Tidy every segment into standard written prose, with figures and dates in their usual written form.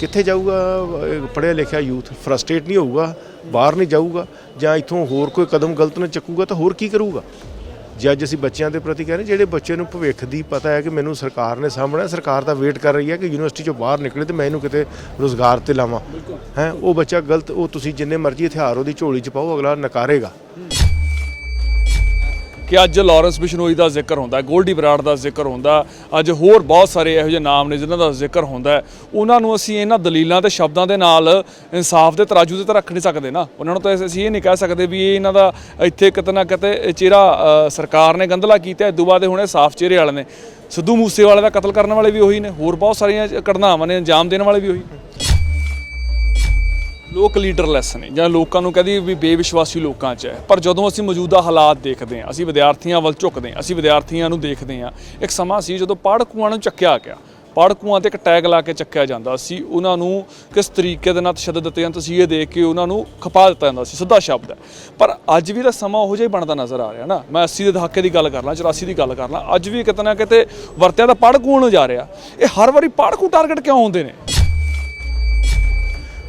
कित्थे जाऊगा पढ़िया लिखिया यूथ? फ्रस्ट्रेट नहीं होऊगा, बाहर नहीं जाऊगा, ਜਾਂ इत्थों होर कोई कदम गलत ना चुकूगा तो होर की करूगा? जे अज असीं बच्चों के प्रति कह रहे ਜਿਹੜੇ ਬੱਚੇ ਨੂੰ ਭਵਿੱਖ ਦੀ ਪਤਾ ਹੈ ਕਿ ਮੈਨੂੰ ਸਰਕਾਰ ਨੇ ਸਾਹਮਣਾ, ਸਰਕਾਰ ਦਾ ਵੇਟ ਕਰ ਰਹੀ ਹੈ ਕਿ ਯੂਨੀਵਰਸਿਟੀ ਚੋਂ ਬਾਹਰ ਨਿਕਲੇ ਤੇ ਮੈਂ ਇਹਨੂੰ ਕਿਤੇ ਰੁਜ਼ਗਾਰ ਤੇ ਲਾਵਾਂ ਹੈ। ਉਹ ਬੱਚਾ ਗਲਤ, ਉਹ ਤੁਸੀਂ ਜਿੰਨੇ ਮਰਜ਼ੀ ਹਥਿਆਰ ਉਹਦੀ ਝੋਲੀ 'ਚ ਪਾਓ, ਅਗਲਾ ਨਕਾਰੇਗਾ। कि अज लॉरेंस बिश्नोई का जिक्र होंदा, गोल्डी बराड़ का जिक्र होंदा, अज होर बहुत सारे इहो जिहे नाम ने जिन्हां दा जिक्र होंदा है। उन्हां नूं असीं इन्हां दलीलां ते शब्दां दे नाल इंसाफ दे तराजू ते तां रख नहीं सकदे ना। उन्हां नूं तां असीं ये नहीं कह सकदे भी इन्हां दा इत्थे किते ना किते चेहरा सरकार ने गंधला कीता। इदों बाद हुणे साफ चेहरे वाले ने सिद्धू मूसेवाले दा कतल करन वाले भी उही ने, होर बहुत सारियां घटनावां ने अंजाम देण वाले भी उही ने। लोक लीडरलैस ने ਜਾਂ ਲੋਕਾਂ ਨੂੰ ਕਹਦੀ ਵੀ ਬੇਵਿਸ਼ਵਾਸੀ ਲੋਕਾਂ 'ਚ ਹੈ। ਪਰ ਜਦੋਂ ਅਸੀਂ ਮੌਜੂਦਾ ਹਾਲਾਤ ਦੇਖਦੇ ਹਾਂ, ਅਸੀਂ ਵਿਦਿਆਰਥੀਆਂ ਵੱਲ ਝੁਕਦੇ ਹਾਂ, ਅਸੀਂ ਵਿਦਿਆਰਥੀਆਂ ਨੂੰ ਦੇਖਦੇ ਹਾਂ। ਇੱਕ ਸਮਾਂ ਸੀ ਜਦੋਂ ਪੜ੍ਹਕੂਆਂ ਨੂੰ ਚੱਕਿਆ ਗਿਆ, ਪੜ੍ਹਕੂਆਂ 'ਤੇ ਇੱਕ ਟੈਗ ਲਾ ਕੇ ਚੱਕਿਆ ਜਾਂਦਾ ਸੀ। ਉਹਨਾਂ ਨੂੰ ਕਿਸ ਤਰੀਕੇ ਦੇ ਨਾਲ ਤਸ਼ੱਦਦ ਦਿੱਤੇ ਜਾਂਦੇ ਸੀ, ਇਹ ਦੇਖ ਕੇ ਉਹਨਾਂ ਨੂੰ ਖਪਾ ਦਿੱਤਾ ਜਾਂਦਾ ਸੀ, ਸਿੱਧਾ ਸ਼ਬਦ ਹੈ। ਪਰ ਅੱਜ ਵੀ ਤਾਂ ਸਮਾਂ ਉਹੋ ਜਿਹਾ ਹੀ ਬਣਦਾ ਨਜ਼ਰ ਆ ਰਿਹਾ ਨਾ। ਮੈਂ 80 ਦੇ ਦਹਾਕੇ ਦੀ ਗੱਲ ਕਰ ਲਾਂ, 84 ਦੀ ਗੱਲ ਕਰ ਲਾਂ, ਅੱਜ ਵੀ ਕਿਤੇ ਨਾ ਕਿਤੇ ਵਰਤਿਆ ਤਾਂ ਪੜ੍ਹਕੂਆਂ ਨੂੰ ਜਾ ਰਿਹਾ। ਇਹ ਹਰ ਵਾਰੀ ਪੜ੍ਹਕੂ ਟਾਰਗੇਟ ਕਿਉਂ ਆਉਂਦੇ ਨੇ?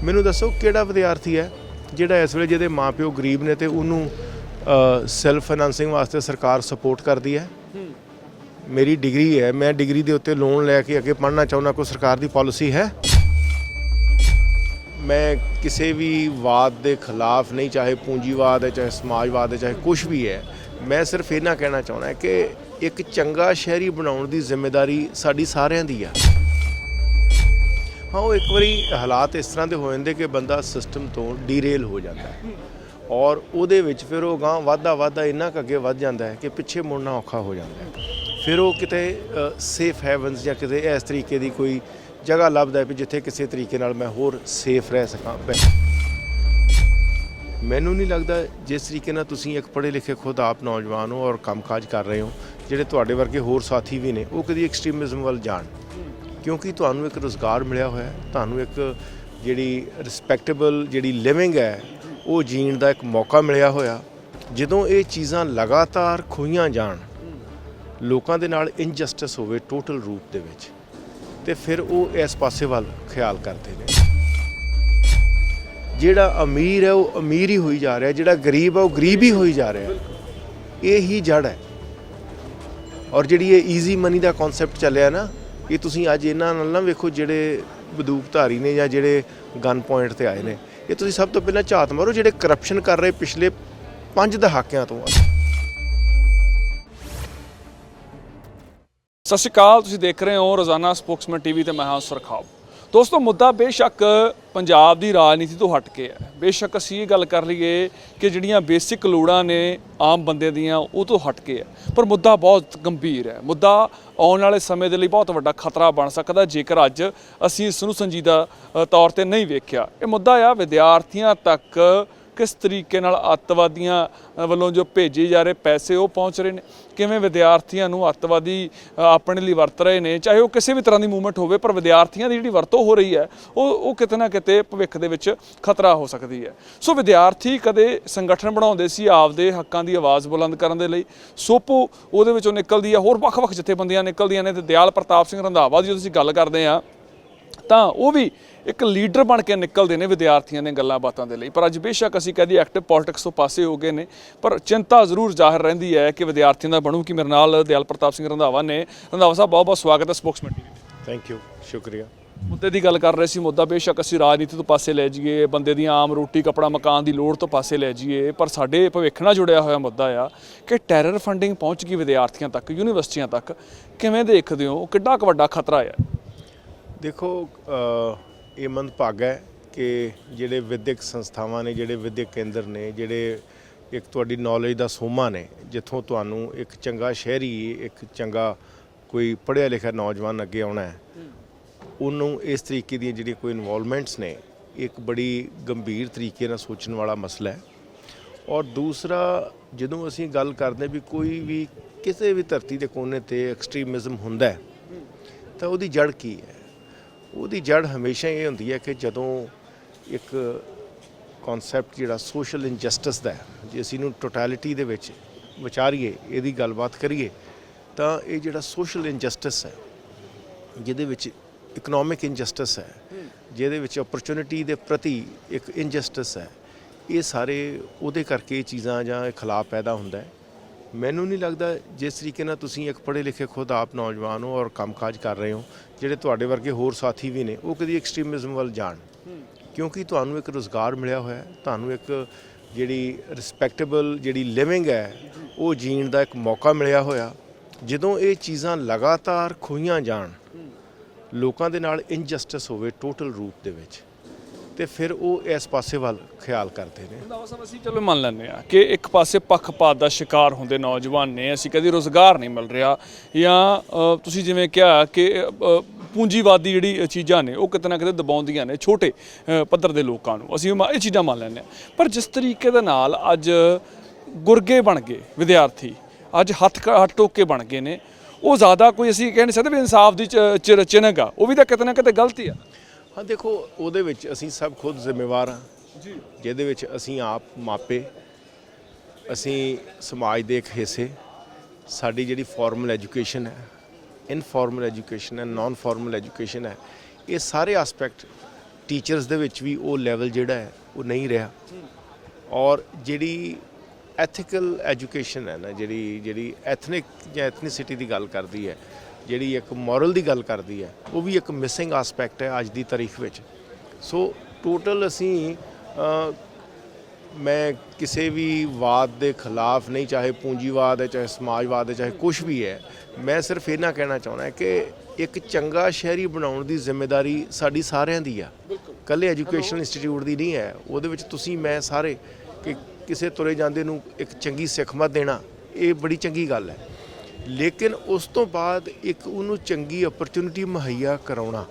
ਮੈਨੂੰ ਦੱਸੋ ਕਿਹੜਾ ਵਿਦਿਆਰਥੀ ਹੈ ਜਿਹੜਾ ਇਸ ਵੇਲੇ ਜਿਹਦੇ ਮਾਂ ਪਿਓ ਗਰੀਬ ਨੇ ਤੇ ਉਹਨੂੰ ਸੈਲਫ ਫਾਈਨਾਂਸਿੰਗ ਵਾਸਤੇ ਸਰਕਾਰ ਸਪੋਰਟ ਕਰਦੀ ਹੈ? ਮੇਰੀ ਡਿਗਰੀ ਹੈ, ਮੈਂ ਡਿਗਰੀ ਦੇ ਉੱਤੇ ਲੋਨ ਲੈ ਕੇ ਅੱਗੇ ਪੜ੍ਹਨਾ ਚਾਹੁੰਦਾ, ਕੋਈ ਸਰਕਾਰ ਦੀ ਪਾਲਿਸੀ ਹੈ? ਮੈਂ ਕਿਸੇ ਵੀ ਵਾਦ ਦੇ ਖਿਲਾਫ ਨਹੀਂ, ਚਾਹੇ ਪੂੰਜੀਵਾਦ ਹੈ, ਚਾਹੇ ਸਮਾਜਵਾਦ ਹੈ, ਚਾਹੇ ਕੁਛ ਵੀ ਹੈ। ਮੈਂ ਸਿਰਫ ਇਹਨਾਂ ਕਹਿਣਾ ਚਾਹੁੰਦਾ ਕਿ ਇੱਕ ਚੰਗਾ ਸ਼ਹਿਰੀ ਬਣਾਉਣ ਦੀ ਜ਼ਿੰਮੇਵਾਰੀ ਸਾਡੀ ਸਾਰਿਆਂ ਦੀ ਆ। हाँ, वो एक बारी हालात इस तरह के हो जाते कि बंदा सिस्टम तो डीरेल हो जाता है और ਉਹਦੇ ਵਿੱਚ ਫਿਰ ਉਹ ਗਾਂ ਵਾਧਾ ਇੰਨਾ ਕੁ ਅੱਗੇ ਵੱਧ ਜਾਂਦਾ ਹੈ ਕਿ ਪਿੱਛੇ ਮੁੜਨਾ ਔਖਾ ਹੋ ਜਾਂਦਾ ਹੈ। ਫਿਰ ਉਹ ਕਿਤੇ ਸੇਫ ਹੈਵਨਸ ਜਾਂ ਕਿਤੇ ਇਸ ਤਰੀਕੇ ਦੀ ਕੋਈ ਜਗ੍ਹਾ ਲੱਭਦਾ ਵੀ ਜਿੱਥੇ ਕਿਸੇ ਤਰੀਕੇ ਨਾਲ ਮੈਂ ਹੋਰ ਸੇਫ ਰਹਿ ਸਕਾਂ। ਮੈਨੂੰ ਨਹੀਂ ਲੱਗਦਾ ਜਿਸ ਤਰੀਕੇ ਨਾਲ ਤੁਸੀਂ ਇੱਕ ਪੜ੍ਹੇ ਲਿਖੇ ਖੁਦ ਆਪ ਨੌਜਵਾਨ ਹੋ ਔਰ ਕੰਮਕਾਜ ਕਰ ਰਹੇ ਹੋ, ਜਿਹੜੇ ਤੁਹਾਡੇ ਵਰਗੇ ਹੋਰ ਸਾਥੀ ਵੀ ਨੇ, ਉਹ ਕਦੀ ਐਕਸਟ੍ਰੀਮਿਜ਼ਮ ਵੱਲ ਜਾਣ। ਕਿਉਂਕਿ ਤੁਹਾਨੂੰ ਇੱਕ ਰੁਜ਼ਗਾਰ ਮਿਲਿਆ ਹੋਇਆ, ਤੁਹਾਨੂੰ ਇੱਕ ਜਿਹੜੀ ਰਿਸਪੈਕਟੇਬਲ ਜਿਹੜੀ ਲਿਵਿੰਗ ਹੈ ਉਹ ਜੀਣ ਦਾ ਇੱਕ ਮੌਕਾ ਮਿਲਿਆ ਹੋਇਆ। ਜਦੋਂ ਇਹ ਚੀਜ਼ਾਂ ਲਗਾਤਾਰ ਖੋਈਆਂ ਜਾਣ, ਲੋਕਾਂ ਦੇ ਨਾਲ ਇਨਜਸਟਿਸ ਹੋਵੇ ਟੋਟਲ ਰੂਪ ਦੇ ਵਿੱਚ, ਤੇ ਫਿਰ ਉਹ ਇਸ ਪਾਸੇ ਵੱਲ ਖਿਆਲ ਕਰਦੇ ਨੇ। ਜਿਹੜਾ ਅਮੀਰ ਹੈ ਉਹ ਅਮੀਰ ਹੀ ਹੋਈ ਜਾ ਰਿਹਾ, ਜਿਹੜਾ ਗਰੀਬ ਹੈ ਉਹ ਗਰੀਬ ਹੀ ਹੋਈ ਜਾ ਰਿਹਾ। ਇਹ ਹੀ ਜੜ ਹੈ। ਔਰ ਜਿਹੜੀ ਇਹ ਈਜ਼ੀ ਮਨੀ ਦਾ ਕਨਸੈਪਟ ਚੱਲਿਆ ਨਾ, ਇਹ ਤੁਸੀਂ ਅੱਜ ਇਹਨਾਂ ਨਾਲ ਨਾ ਵੇਖੋ ਜਿਹੜੇ ਬੰਦੂਕਧਾਰੀ ਨੇ ਜਾਂ ਜਿਹੜੇ ਗਨ ਪੁਆਇੰਟ ਤੇ ਆਏ ਨੇ, ਇਹ ਤੁਸੀਂ ਸਭ ਤੋਂ ਪਹਿਲਾਂ ਝਾਤ ਮਾਰੋ ਜਿਹੜੇ ਕਰਪਸ਼ਨ ਕਰ ਰਹੇ ਪਿਛਲੇ 5 ਦਹਾਕਿਆਂ ਤੋਂ। ਸਤਿ ਸ਼੍ਰੀ ਅਕਾਲ, ਤੁਸੀਂ ਦੇਖ ਰਹੇ ਹੋ ਰੋਜ਼ਾਨਾ ਸਪੋਕਸਮੈਨ ਟੀਵੀ ਤੇ ਮੈਂ ਹਾਂ ਸੁਰਖਾਬ। ਦੋਸਤੋ, ਮੁੱਦਾ ਬੇਸ਼ੱਕ ਪੰਜਾਬ ਦੀ ਰਾਜਨੀਤੀ ਤੋਂ ਹਟ ਕੇ ਹੈ। ਬੇਸ਼ੱਕ ਅਸੀਂ ਇਹ ਗੱਲ ਕਰ ਲਈਏ ਕਿ ਜਿਹੜੀਆਂ ਬੇਸਿਕ ਲੋੜਾਂ ਨੇ ਆਮ ਬੰਦੇ ਦੀਆਂ ਉਹ ਤੋਂ ਹਟ ਕੇ ਹੈ, ਪਰ ਮੁੱਦਾ ਬਹੁਤ ਗੰਭੀਰ ਹੈ। ਮੁੱਦਾ ਆਉਣ ਵਾਲੇ ਸਮੇਂ ਦੇ ਲਈ ਬਹੁਤ ਵੱਡਾ ਖਤਰਾ ਬਣ ਸਕਦਾ ਜੇਕਰ ਅੱਜ ਅਸੀਂ ਇਸ ਨੂੰ ਸੰਜੀਦਾ ਤੌਰ ਤੇ ਨਹੀਂ ਵੇਖਿਆ। ਇਹ ਮੁੱਦਾ ਆ ਵਿਦਿਆਰਥੀਆਂ ਤੱਕ ਕਿਸ ਤਰੀਕੇ ਨਾਲ ਅੱਤਵਾਦੀਆਂ ਵੱਲੋਂ ਜੋ ਭੇਜੇ ਜਾ ਰਹੇ ਪੈਸੇ ਉਹ ਪਹੁੰਚ ਰਹੇ ਨੇ, ਕਿਵੇਂ ਵਿਦਿਆਰਥੀਆਂ ਨੂੰ ਅੱਤਵਾਦੀ ਆਪਣੇ ਲਈ ਵਰਤ ਰਹੇ ਨੇ, ਚਾਹੇ ਉਹ ਕਿਸੇ ਵੀ ਤਰ੍ਹਾਂ ਦੀ ਮੂਵਮੈਂਟ ਹੋਵੇ, ਪਰ ਵਿਦਿਆਰਥੀਆਂ ਦੀ ਜਿਹੜੀ ਵਰਤੋਂ ਹੋ ਰਹੀ ਹੈ ਉਹ ਕਿਤੇ ਨਾ ਕਿਤੇ ਭਵਿੱਖ ਦੇ ਵਿੱਚ ਖਤਰਾ ਹੋ ਸਕਦੀ ਹੈ। ਸੋ ਵਿਦਿਆਰਥੀ ਕਦੇ ਸੰਗਠਨ ਬਣਾਉਂਦੇ ਸੀ ਆਪਦੇ ਹੱਕਾਂ ਦੀ ਆਵਾਜ਼ ਬੁਲੰਦ ਕਰਨ ਦੇ ਲਈ, ਸੋਪੋ ਉਹਦੇ ਵਿੱਚੋਂ ਨਿਕਲਦੀ ਹੈ, ਹੋਰ ਵੱਖ-ਵੱਖ ਜਥੇਬੰਦੀਆਂ ਨਿਕਲਦੀਆਂ ਨੇ, ਤੇ ਦਿਆਲ ਪ੍ਰਤਾਪ ਸਿੰਘ ਰੰਧਾਵਾ ਦੀ ਜਦੋਂ ਅਸੀਂ ਗੱਲ ਕਰਦੇ ਹਾਂ ਤਾਂ ਉਹ ਵੀ ਇੱਕ ਲੀਡਰ ਬਣ ਕੇ ਨਿਕਲਦੇ ਨੇ ਵਿਦਿਆਰਥੀਆਂ ਦੀਆਂ ਗੱਲਾਂ ਬਾਤਾਂ ਦੇ ਲਈ। ਪਰ ਅੱਜ ਬੇਸ਼ੱਕ ਅਸੀਂ ਕਹਦੇ ਐਕਟਿਵ ਪੋਲਿਟਿਕਸ ਤੋਂ ਪਾਸੇ ਹੋ ਗਏ ਨੇ, ਪਰ ਚਿੰਤਾ ਜ਼ਰੂਰ ਜ਼ਾਹਿਰ ਰਹਿੰਦੀ ਹੈ ਕਿ ਵਿਦਿਆਰਥੀਆਂ ਦਾ ਬਣੂ। ਕਿ ਮੇਰੇ ਨਾਲ ਦਿਆਲ ਪ੍ਰਤਾਪ ਸਿੰਘ ਰੰਧਾਵਾ ਨੇ। ਰੰਧਾਵਾ ਸਾਹਿਬ, ਬਹੁਤ ਬਹੁਤ ਸਵਾਗਤ ਹੈ ਸਪੋਕਸਮੈਨ ਟੀਵੀ ਤੇ। ਥੈਂਕ ਯੂ, ਸ਼ੁਕਰੀਆ। ਮੁੱਦੇ ਦੀ ਗੱਲ ਕਰ ਰਹੇ ਸੀ। ਮੁੱਦਾ ਬੇਸ਼ੱਕ ਅਸੀਂ ਰਾਜਨੀਤੀ ਤੋਂ ਪਾਸੇ ਲੈ ਜਾਈਏ, ਬੰਦੇ ਦੀਆਂ ਆਮ ਰੋਟੀ ਕੱਪੜਾ ਮਕਾਨ ਦੀ ਲੋੜ ਤੋਂ ਪਾਸੇ ਲੈ ਜਾਈਏ, ਪਰ ਸਾਡੇ ਭਵਿੱਖ ਨਾਲ ਜੁੜਿਆ ਹੋਇਆ ਮੁੱਦਾ ਆ ਕਿ ਟੈਰਰ ਫੰਡਿੰਗ ਪਹੁੰਚ ਗਈ ਵਿਦਿਆਰਥੀਆਂ ਤੱਕ, ਯੂਨੀਵਰਸਿਟੀਆਂ ਤੱਕ। ਕਿਵੇਂ ਦੇਖਦੇ ਹੋ, ਕਿੱਡਾ ਕੁ ਵੱਡਾ ਖਤਰਾ ਹੈ? ਦੇਖੋ, ਇਹ ਮੰਦਭਾਗਾ ਹੈ ਕਿ ਜਿਹੜੇ ਵਿਦਿਅਕ ਸੰਸਥਾਵਾਂ ਨੇ, ਜਿਹੜੇ ਵਿਦਿਅਕ ਕੇਂਦਰ ਨੇ, ਜਿਹੜੇ ਇੱਕ ਤੁਹਾਡੀ ਨੌਲੇਜ ਦਾ ਸੋਮਾ ਨੇ, ਜਿੱਥੋਂ ਤੁਹਾਨੂੰ ਇੱਕ ਚੰਗਾ ਸ਼ਹਿਰੀ, ਇੱਕ ਚੰਗਾ ਕੋਈ ਪੜ੍ਹਿਆ ਲਿਖਿਆ ਨੌਜਵਾਨ ਅੱਗੇ ਆਉਣਾ ਹੈ, ਉਹਨੂੰ ਇਸ ਤਰੀਕੇ ਦੀਆਂ ਜਿਹੜੀਆਂ ਕੋਈ ਇਨਵੋਲਵਮੈਂਟਸ ਨੇ, ਇੱਕ ਬੜੀ ਗੰਭੀਰ ਤਰੀਕੇ ਨਾਲ ਸੋਚਣ ਵਾਲਾ ਮਸਲਾ ਹੈ। ਔਰ ਦੂਸਰਾ, ਜਦੋਂ ਅਸੀਂ ਗੱਲ ਕਰਦੇ ਵੀ ਕੋਈ ਵੀ ਕਿਸੇ ਵੀ ਧਰਤੀ ਦੇ ਕੋਨੇ 'ਤੇ ਐਕਸਟ੍ਰੀਮਿਜ਼ਮ ਹੁੰਦਾ ਤਾਂ ਉਹਦੀ ਜੜ ਕੀ ਹੈ? ਉਹਦੀ ਜੜ ਹਮੇਸ਼ਾ ਇਹ ਹੁੰਦੀ ਹੈ ਕਿ ਜਦੋਂ ਇੱਕ ਕਨਸੈਪਟ ਜਿਹੜਾ ਸੋਸ਼ਲ ਇਨਜਸਟਿਸ ਦਾ ਹੈ, ਜੇ ਅਸੀਂ ਇਹਨੂੰ ਟੋਟੈਲਿਟੀ ਦੇ ਵਿੱਚ ਵਿਚਾਰੀਏ, ਇਹਦੀ ਗੱਲਬਾਤ ਕਰੀਏ, ਤਾਂ ਇਹ ਜਿਹੜਾ ਸੋਸ਼ਲ ਇਨਜਸਟਿਸ ਹੈ, ਜਿਹਦੇ ਵਿੱਚ ਇਕਨੋਮਿਕ ਇਨਜਸਟਿਸ ਹੈ, ਜਿਹਦੇ ਵਿੱਚ ਓਪਰਚੁਨਿਟੀ ਦੇ ਪ੍ਰਤੀ ਇੱਕ ਇਨਜਸਟਿਸ ਹੈ, ਇਹ ਸਾਰੇ ਉਹਦੇ ਕਰਕੇ ਇਹ ਚੀਜ਼ਾਂ ਜਾਂ ਇਹ ਖਿਲਾਫ ਪੈਦਾ ਹੁੰਦਾ ਹੈ। ਮੈਨੂੰ ਨਹੀਂ ਲੱਗਦਾ ਜਿਸ ਤਰੀਕੇ ਨਾਲ ਤੁਸੀਂ ਇੱਕ ਪੜ੍ਹੇ ਲਿਖੇ ਖੁਦ ਆਪ ਨੌਜਵਾਨ ਹੋ ਔਰ ਕੰਮਕਾਜ ਕਰ ਰਹੇ ਹੋ, ਜਿਹੜੇ ਤੁਹਾਡੇ ਵਰਗੇ ਹੋਰ ਸਾਥੀ ਵੀ ਨੇ, ਉਹ ਕਦੀ ਐਕਸਟ੍ਰੀਮਿਜ਼ਮ ਵੱਲ ਜਾਣ, ਕਿਉਂਕਿ ਤੁਹਾਨੂੰ ਇੱਕ ਰੁਜ਼ਗਾਰ ਮਿਲਿਆ ਹੋਇਆ, ਤੁਹਾਨੂੰ ਇੱਕ ਜਿਹੜੀ ਰਿਸਪੈਕਟੇਬਲ ਜਿਹੜੀ ਲਿਵਿੰਗ ਹੈ ਉਹ ਜੀਣ ਦਾ ਇੱਕ ਮੌਕਾ ਮਿਲਿਆ ਹੋਇਆ। ਜਦੋਂ ਇਹ ਚੀਜ਼ਾਂ ਲਗਾਤਾਰ ਖੋਹੀਆਂ ਜਾਣ, ਲੋਕਾਂ ਦੇ ਨਾਲ ਇਨਜਸਟਿਸ ਹੋਵੇ ਟੋਟਲ ਰੂਪ ਦੇ ਵਿੱਚ, ਤੇ ਫਿਰ ਉਹ ਇਸ ਪਾਸੇ ਵੱਲ ਖਿਆਲ ਕਰਦੇ ਨੇ। ਰੰਧਾਵਾ ਸਾਹਿਬ, ਅਸੀਂ ਚਲੋ ਮੰਨ ਲੈਂਦੇ ਹਾਂ ਕਿ ਇੱਕ ਪਾਸੇ ਪੱਖਪਾਤ ਦਾ ਸ਼ਿਕਾਰ ਹੁੰਦੇ ਨੌਜਵਾਨ ਨੇ, ਅਸੀਂ ਕਦੀ ਰੁਜ਼ਗਾਰ ਨਹੀਂ ਮਿਲ ਰਿਹਾ, ਜਾਂ ਤੁਸੀਂ ਜਿਵੇਂ ਕਿਹਾ ਕਿ ਪੂੰਜੀਵਾਦੀ ਜਿਹੜੀ ਚੀਜ਼ਾਂ ਨੇ ਉਹ ਕਿਤੇ ਨਾ ਕਿਤੇ ਦਬਾਉਂਦੀਆਂ ਨੇ ਛੋਟੇ ਪੱਧਰ ਦੇ ਲੋਕਾਂ ਨੂੰ, ਅਸੀਂ ਇਹ ਚੀਜ਼ਾਂ ਮੰਨ ਲੈਂਦੇ ਹਾਂ। ਪਰ ਜਿਸ ਤਰੀਕੇ ਦੇ ਨਾਲ ਅੱਜ ਗੁਰਗੇ ਬਣ ਗਏ ਵਿਦਿਆਰਥੀ, ਅੱਜ ਹੱਥ ਟੋਕੇ ਬਣ ਗਏ ਨੇ, ਉਹ ਜ਼ਿਆਦਾ ਕੋਈ ਅਸੀਂ ਕਹਿ ਨਹੀਂ ਸਕਦੇ ਵੀ ਇਨਸਾਫ ਦੀ ਚਿਨਕ ਆ, ਉਹ ਵੀ ਤਾਂ ਕਿਤੇ ਨਾ ਕਿਤੇ ਗਲਤੀ ਆ। ਹਾਂ ਦੇਖੋ, ਉਹਦੇ ਵਿੱਚ ਅਸੀਂ ਸਭ ਖੁਦ ਜ਼ਿੰਮੇਵਾਰ ਹਾਂ ਜੀ, ਜਿਹਦੇ ਵਿੱਚ ਅਸੀਂ ਆਪ ਮਾਪੇ, ਅਸੀਂ ਸਮਾਜ ਦੇ ਇੱਕ ਹਿੱਸੇ, ਸਾਡੀ ਜਿਹੜੀ ਫਾਰਮਲ ਐਜੂਕੇਸ਼ਨ ਹੈ, ਇਨਫਾਰਮਲ ਐਜੂਕੇਸ਼ਨ ਹੈ, ਨਾਨ ਫਾਰਮਲ ਐਜੂਕੇਸ਼ਨ ਹੈ, ਇਹ ਸਾਰੇ ਐਸਪੈਕਟ ਟੀਚਰਸ ਦੇ ਵਿੱਚ ਵੀ ਉਹ ਲੈਵਲ ਜਿਹੜਾ ਹੈ ਉਹ ਨਹੀਂ ਰਿਹਾ। ਔਰ ਜਿਹੜੀ ਐਥੀਕਲ ਐਜੂਕੇਸ਼ਨ ਹੈ ਨਾ, ਜਿਹੜੀ ਐਥਨਿਕ ਜਾਂ ਐਥਨੀਸਿਟੀ ਦੀ ਗੱਲ ਕਰਦੀ ਹੈ, ਜਿਹੜੀ ਇੱਕ ਮੋਰਲ ਦੀ ਗੱਲ ਕਰਦੀ ਹੈ, ਉਹ ਵੀ ਇੱਕ ਮਿਸਿੰਗ ਐਸਪੈਕਟ ਹੈ ਅੱਜ ਦੀ ਤਾਰੀਖ ਵਿੱਚ। ਸੋ ਟੋਟਲ ਅਸੀਂ ਮੈਂ ਕਿਸੇ ਵੀ ਵਾਦ ਦੇ ਖਿਲਾਫ ਨਹੀਂ, ਚਾਹੇ ਪੂੰਜੀਵਾਦ ਹੈ, ਚਾਹੇ ਸਮਾਜਵਾਦ ਹੈ, ਚਾਹੇ ਕੁਛ ਵੀ ਹੈ। ਮੈਂ ਸਿਰਫ ਇਹਨਾਂ ਕਹਿਣਾ ਚਾਹੁੰਦਾ ਕਿ ਇੱਕ ਚੰਗਾ ਸ਼ਹਿਰੀ ਬਣਾਉਣ ਦੀ ਜ਼ਿੰਮੇਵਾਰੀ ਸਾਡੀ ਸਾਰਿਆਂ ਦੀ ਆ, ਇਕੱਲੇ ਐਜੂਕੇਸ਼ਨਲ ਇੰਸਟੀਚਿਊਟ ਦੀ ਨਹੀਂ ਹੈ। ਉਹਦੇ ਵਿੱਚ ਤੁਸੀਂ ਮੈਂ ਸਾਰੇ ਕਿ ਕਿਸੇ ਤੁਰੇ ਜਾਂਦੇ ਨੂੰ ਇੱਕ ਚੰਗੀ ਸਿੱਖਮਤ ਦੇਣਾ, ਇਹ ਬੜੀ ਚੰਗੀ ਗੱਲ ਹੈ, ਲੇਕਿਨ ਉਸ ਤੋਂ ਬਾਅਦ ਇੱਕ ਉਹਨੂੰ ਚੰਗੀ ਓਪਰਚੁਨਿਟੀ ਮੁਹੱਈਆ ਕਰਾਉਣਾ,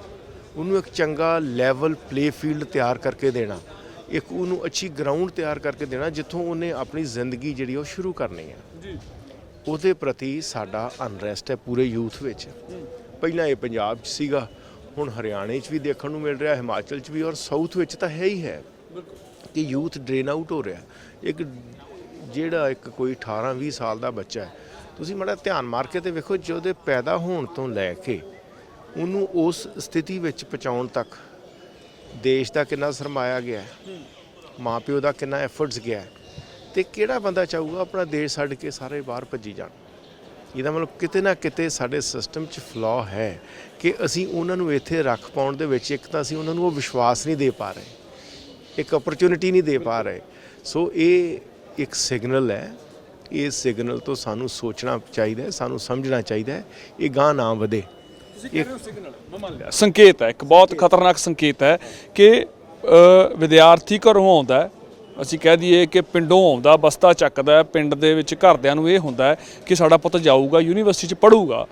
ਉਹਨੂੰ ਇੱਕ ਚੰਗਾ ਲੈਵਲ ਪਲੇ ਫੀਲਡ ਤਿਆਰ ਕਰਕੇ ਦੇਣਾ, ਇੱਕ ਉਹਨੂੰ ਅੱਛੀ ਗਰਾਊਂਡ ਤਿਆਰ ਕਰਕੇ ਦੇਣਾ ਜਿੱਥੋਂ ਉਹਨੇ ਆਪਣੀ ਜ਼ਿੰਦਗੀ ਜਿਹੜੀ ਉਹ ਸ਼ੁਰੂ ਕਰਨੀ ਹੈ ਜੀ। ਉਹਦੇ ਪ੍ਰਤੀ ਸਾਡਾ ਅਨਰੈਸਟ ਹੈ ਪੂਰੇ ਯੂਥ ਵਿੱਚ। ਪਹਿਲਾਂ ਇਹ ਪੰਜਾਬ 'ਚ ਸੀਗਾ, ਹੁਣ ਹਰਿਆਣੇ 'ਚ ਵੀ ਦੇਖਣ ਨੂੰ ਮਿਲ ਰਿਹਾ, ਹਿਮਾਚਲ 'ਚ ਵੀ, ਔਰ ਸਾਊਥ ਵਿੱਚ ਤਾਂ ਹੈ ਹੀ ਹੈ ਕਿ ਯੂਥ ਡਰੇਨ ਆਊਟ ਹੋ ਰਿਹਾ। ਜਿਹੜਾ ਇੱਕ ਕੋਈ 18-20 ਸਾਲ ਦਾ ਬੱਚਾ ਹੈ, ਤੁਸੀਂ ਮਾੜਾ ਧਿਆਨ ਮਾਰ ਕੇ ਤੇ ਵੇਖੋ, ਜਿਹਦੇ ਪੈਦਾ ਹੋਣ ਤੋਂ ਲੈ ਕੇ ਉਹਨੂੰ ਉਸ ਸਥਿਤੀ ਵਿੱਚ ਪਹੁੰਚਾਉਣ ਤੱਕ ਦੇਸ਼ ਦਾ ਕਿੰਨਾ ਸਰਮਾਇਆ ਗਿਆ, ਮਾਂ ਪਿਓ ਦਾ ਕਿੰਨਾ ਐਫਰਟਸ ਗਿਆ, ਤੇ ਕਿਹੜਾ ਬੰਦਾ ਚਾਹੂਗਾ ਆਪਣਾ ਦੇਸ਼ ਛੱਡ ਕੇ ਸਾਰੇ ਬਾਹਰ ਭੱਜੀ ਜਾਣ। ਇਹਦਾ ਮਤਲਬ ਕਿਤੇ ਨਾ ਕਿਤੇ ਸਾਡੇ ਸਿਸਟਮ 'ਚ ਫਲॉ ਹੈ ਕਿ ਅਸੀਂ ਉਹਨਾਂ ਨੂੰ ਇੱਥੇ ਰੱਖ ਪਾਉਣ ਦੇ ਵਿੱਚ, ਇੱਕ ਤਾਂ ਅਸੀਂ ਉਹਨਾਂ ਨੂੰ ਉਹ ਵਿਸ਼ਵਾਸ ਨਹੀਂ ਦੇ ਪਾ ਰਹੇ, ਇੱਕ ਓਪਰਚੁਨਿਟੀ ਨਹੀਂ ਦੇ ਪਾ ਰਹੇ। ਸੋ ਇਹ ਇੱਕ ਸਿਗਨਲ ਹੈ, ਇਸ ਸਿਗਨਲ ਤੋਂ ਸਾਨੂੰ ਸੋਚਣਾ ਚਾਹੀਦਾ ਹੈ, ਸਾਨੂੰ ਸਮਝਣਾ ਚਾਹੀਦਾ ਹੈ, ਇਹ ਗਾਂਹ ਨਾ ਵਧੇ। ਸੰਕੇਤ ਹੈ, ਇੱਕ ਬਹੁਤ ਖਤਰਨਾਕ ਸੰਕੇਤ ਹੈ ਕਿ ਵਿਦਿਆਰਥੀ ਘਰੋਂ ਆਉਂਦਾ, ਅਸੀਂ ਕਹਿ ਦਈਏ ਕਿ ਪਿੰਡੋਂ ਆਉਂਦਾ, ਬਸਤਾ ਚੱਕਦਾ, ਪਿੰਡ ਦੇ ਵਿੱਚ ਘਰਦਿਆਂ ਨੂੰ ਇਹ ਹੁੰਦਾ ਕਿ ਸਾਡਾ ਪੁੱਤ ਜਾਊਗਾ ਯੂਨੀਵਰਸਿਟੀ 'ਚ ਪੜ੍ਹੂਗਾ,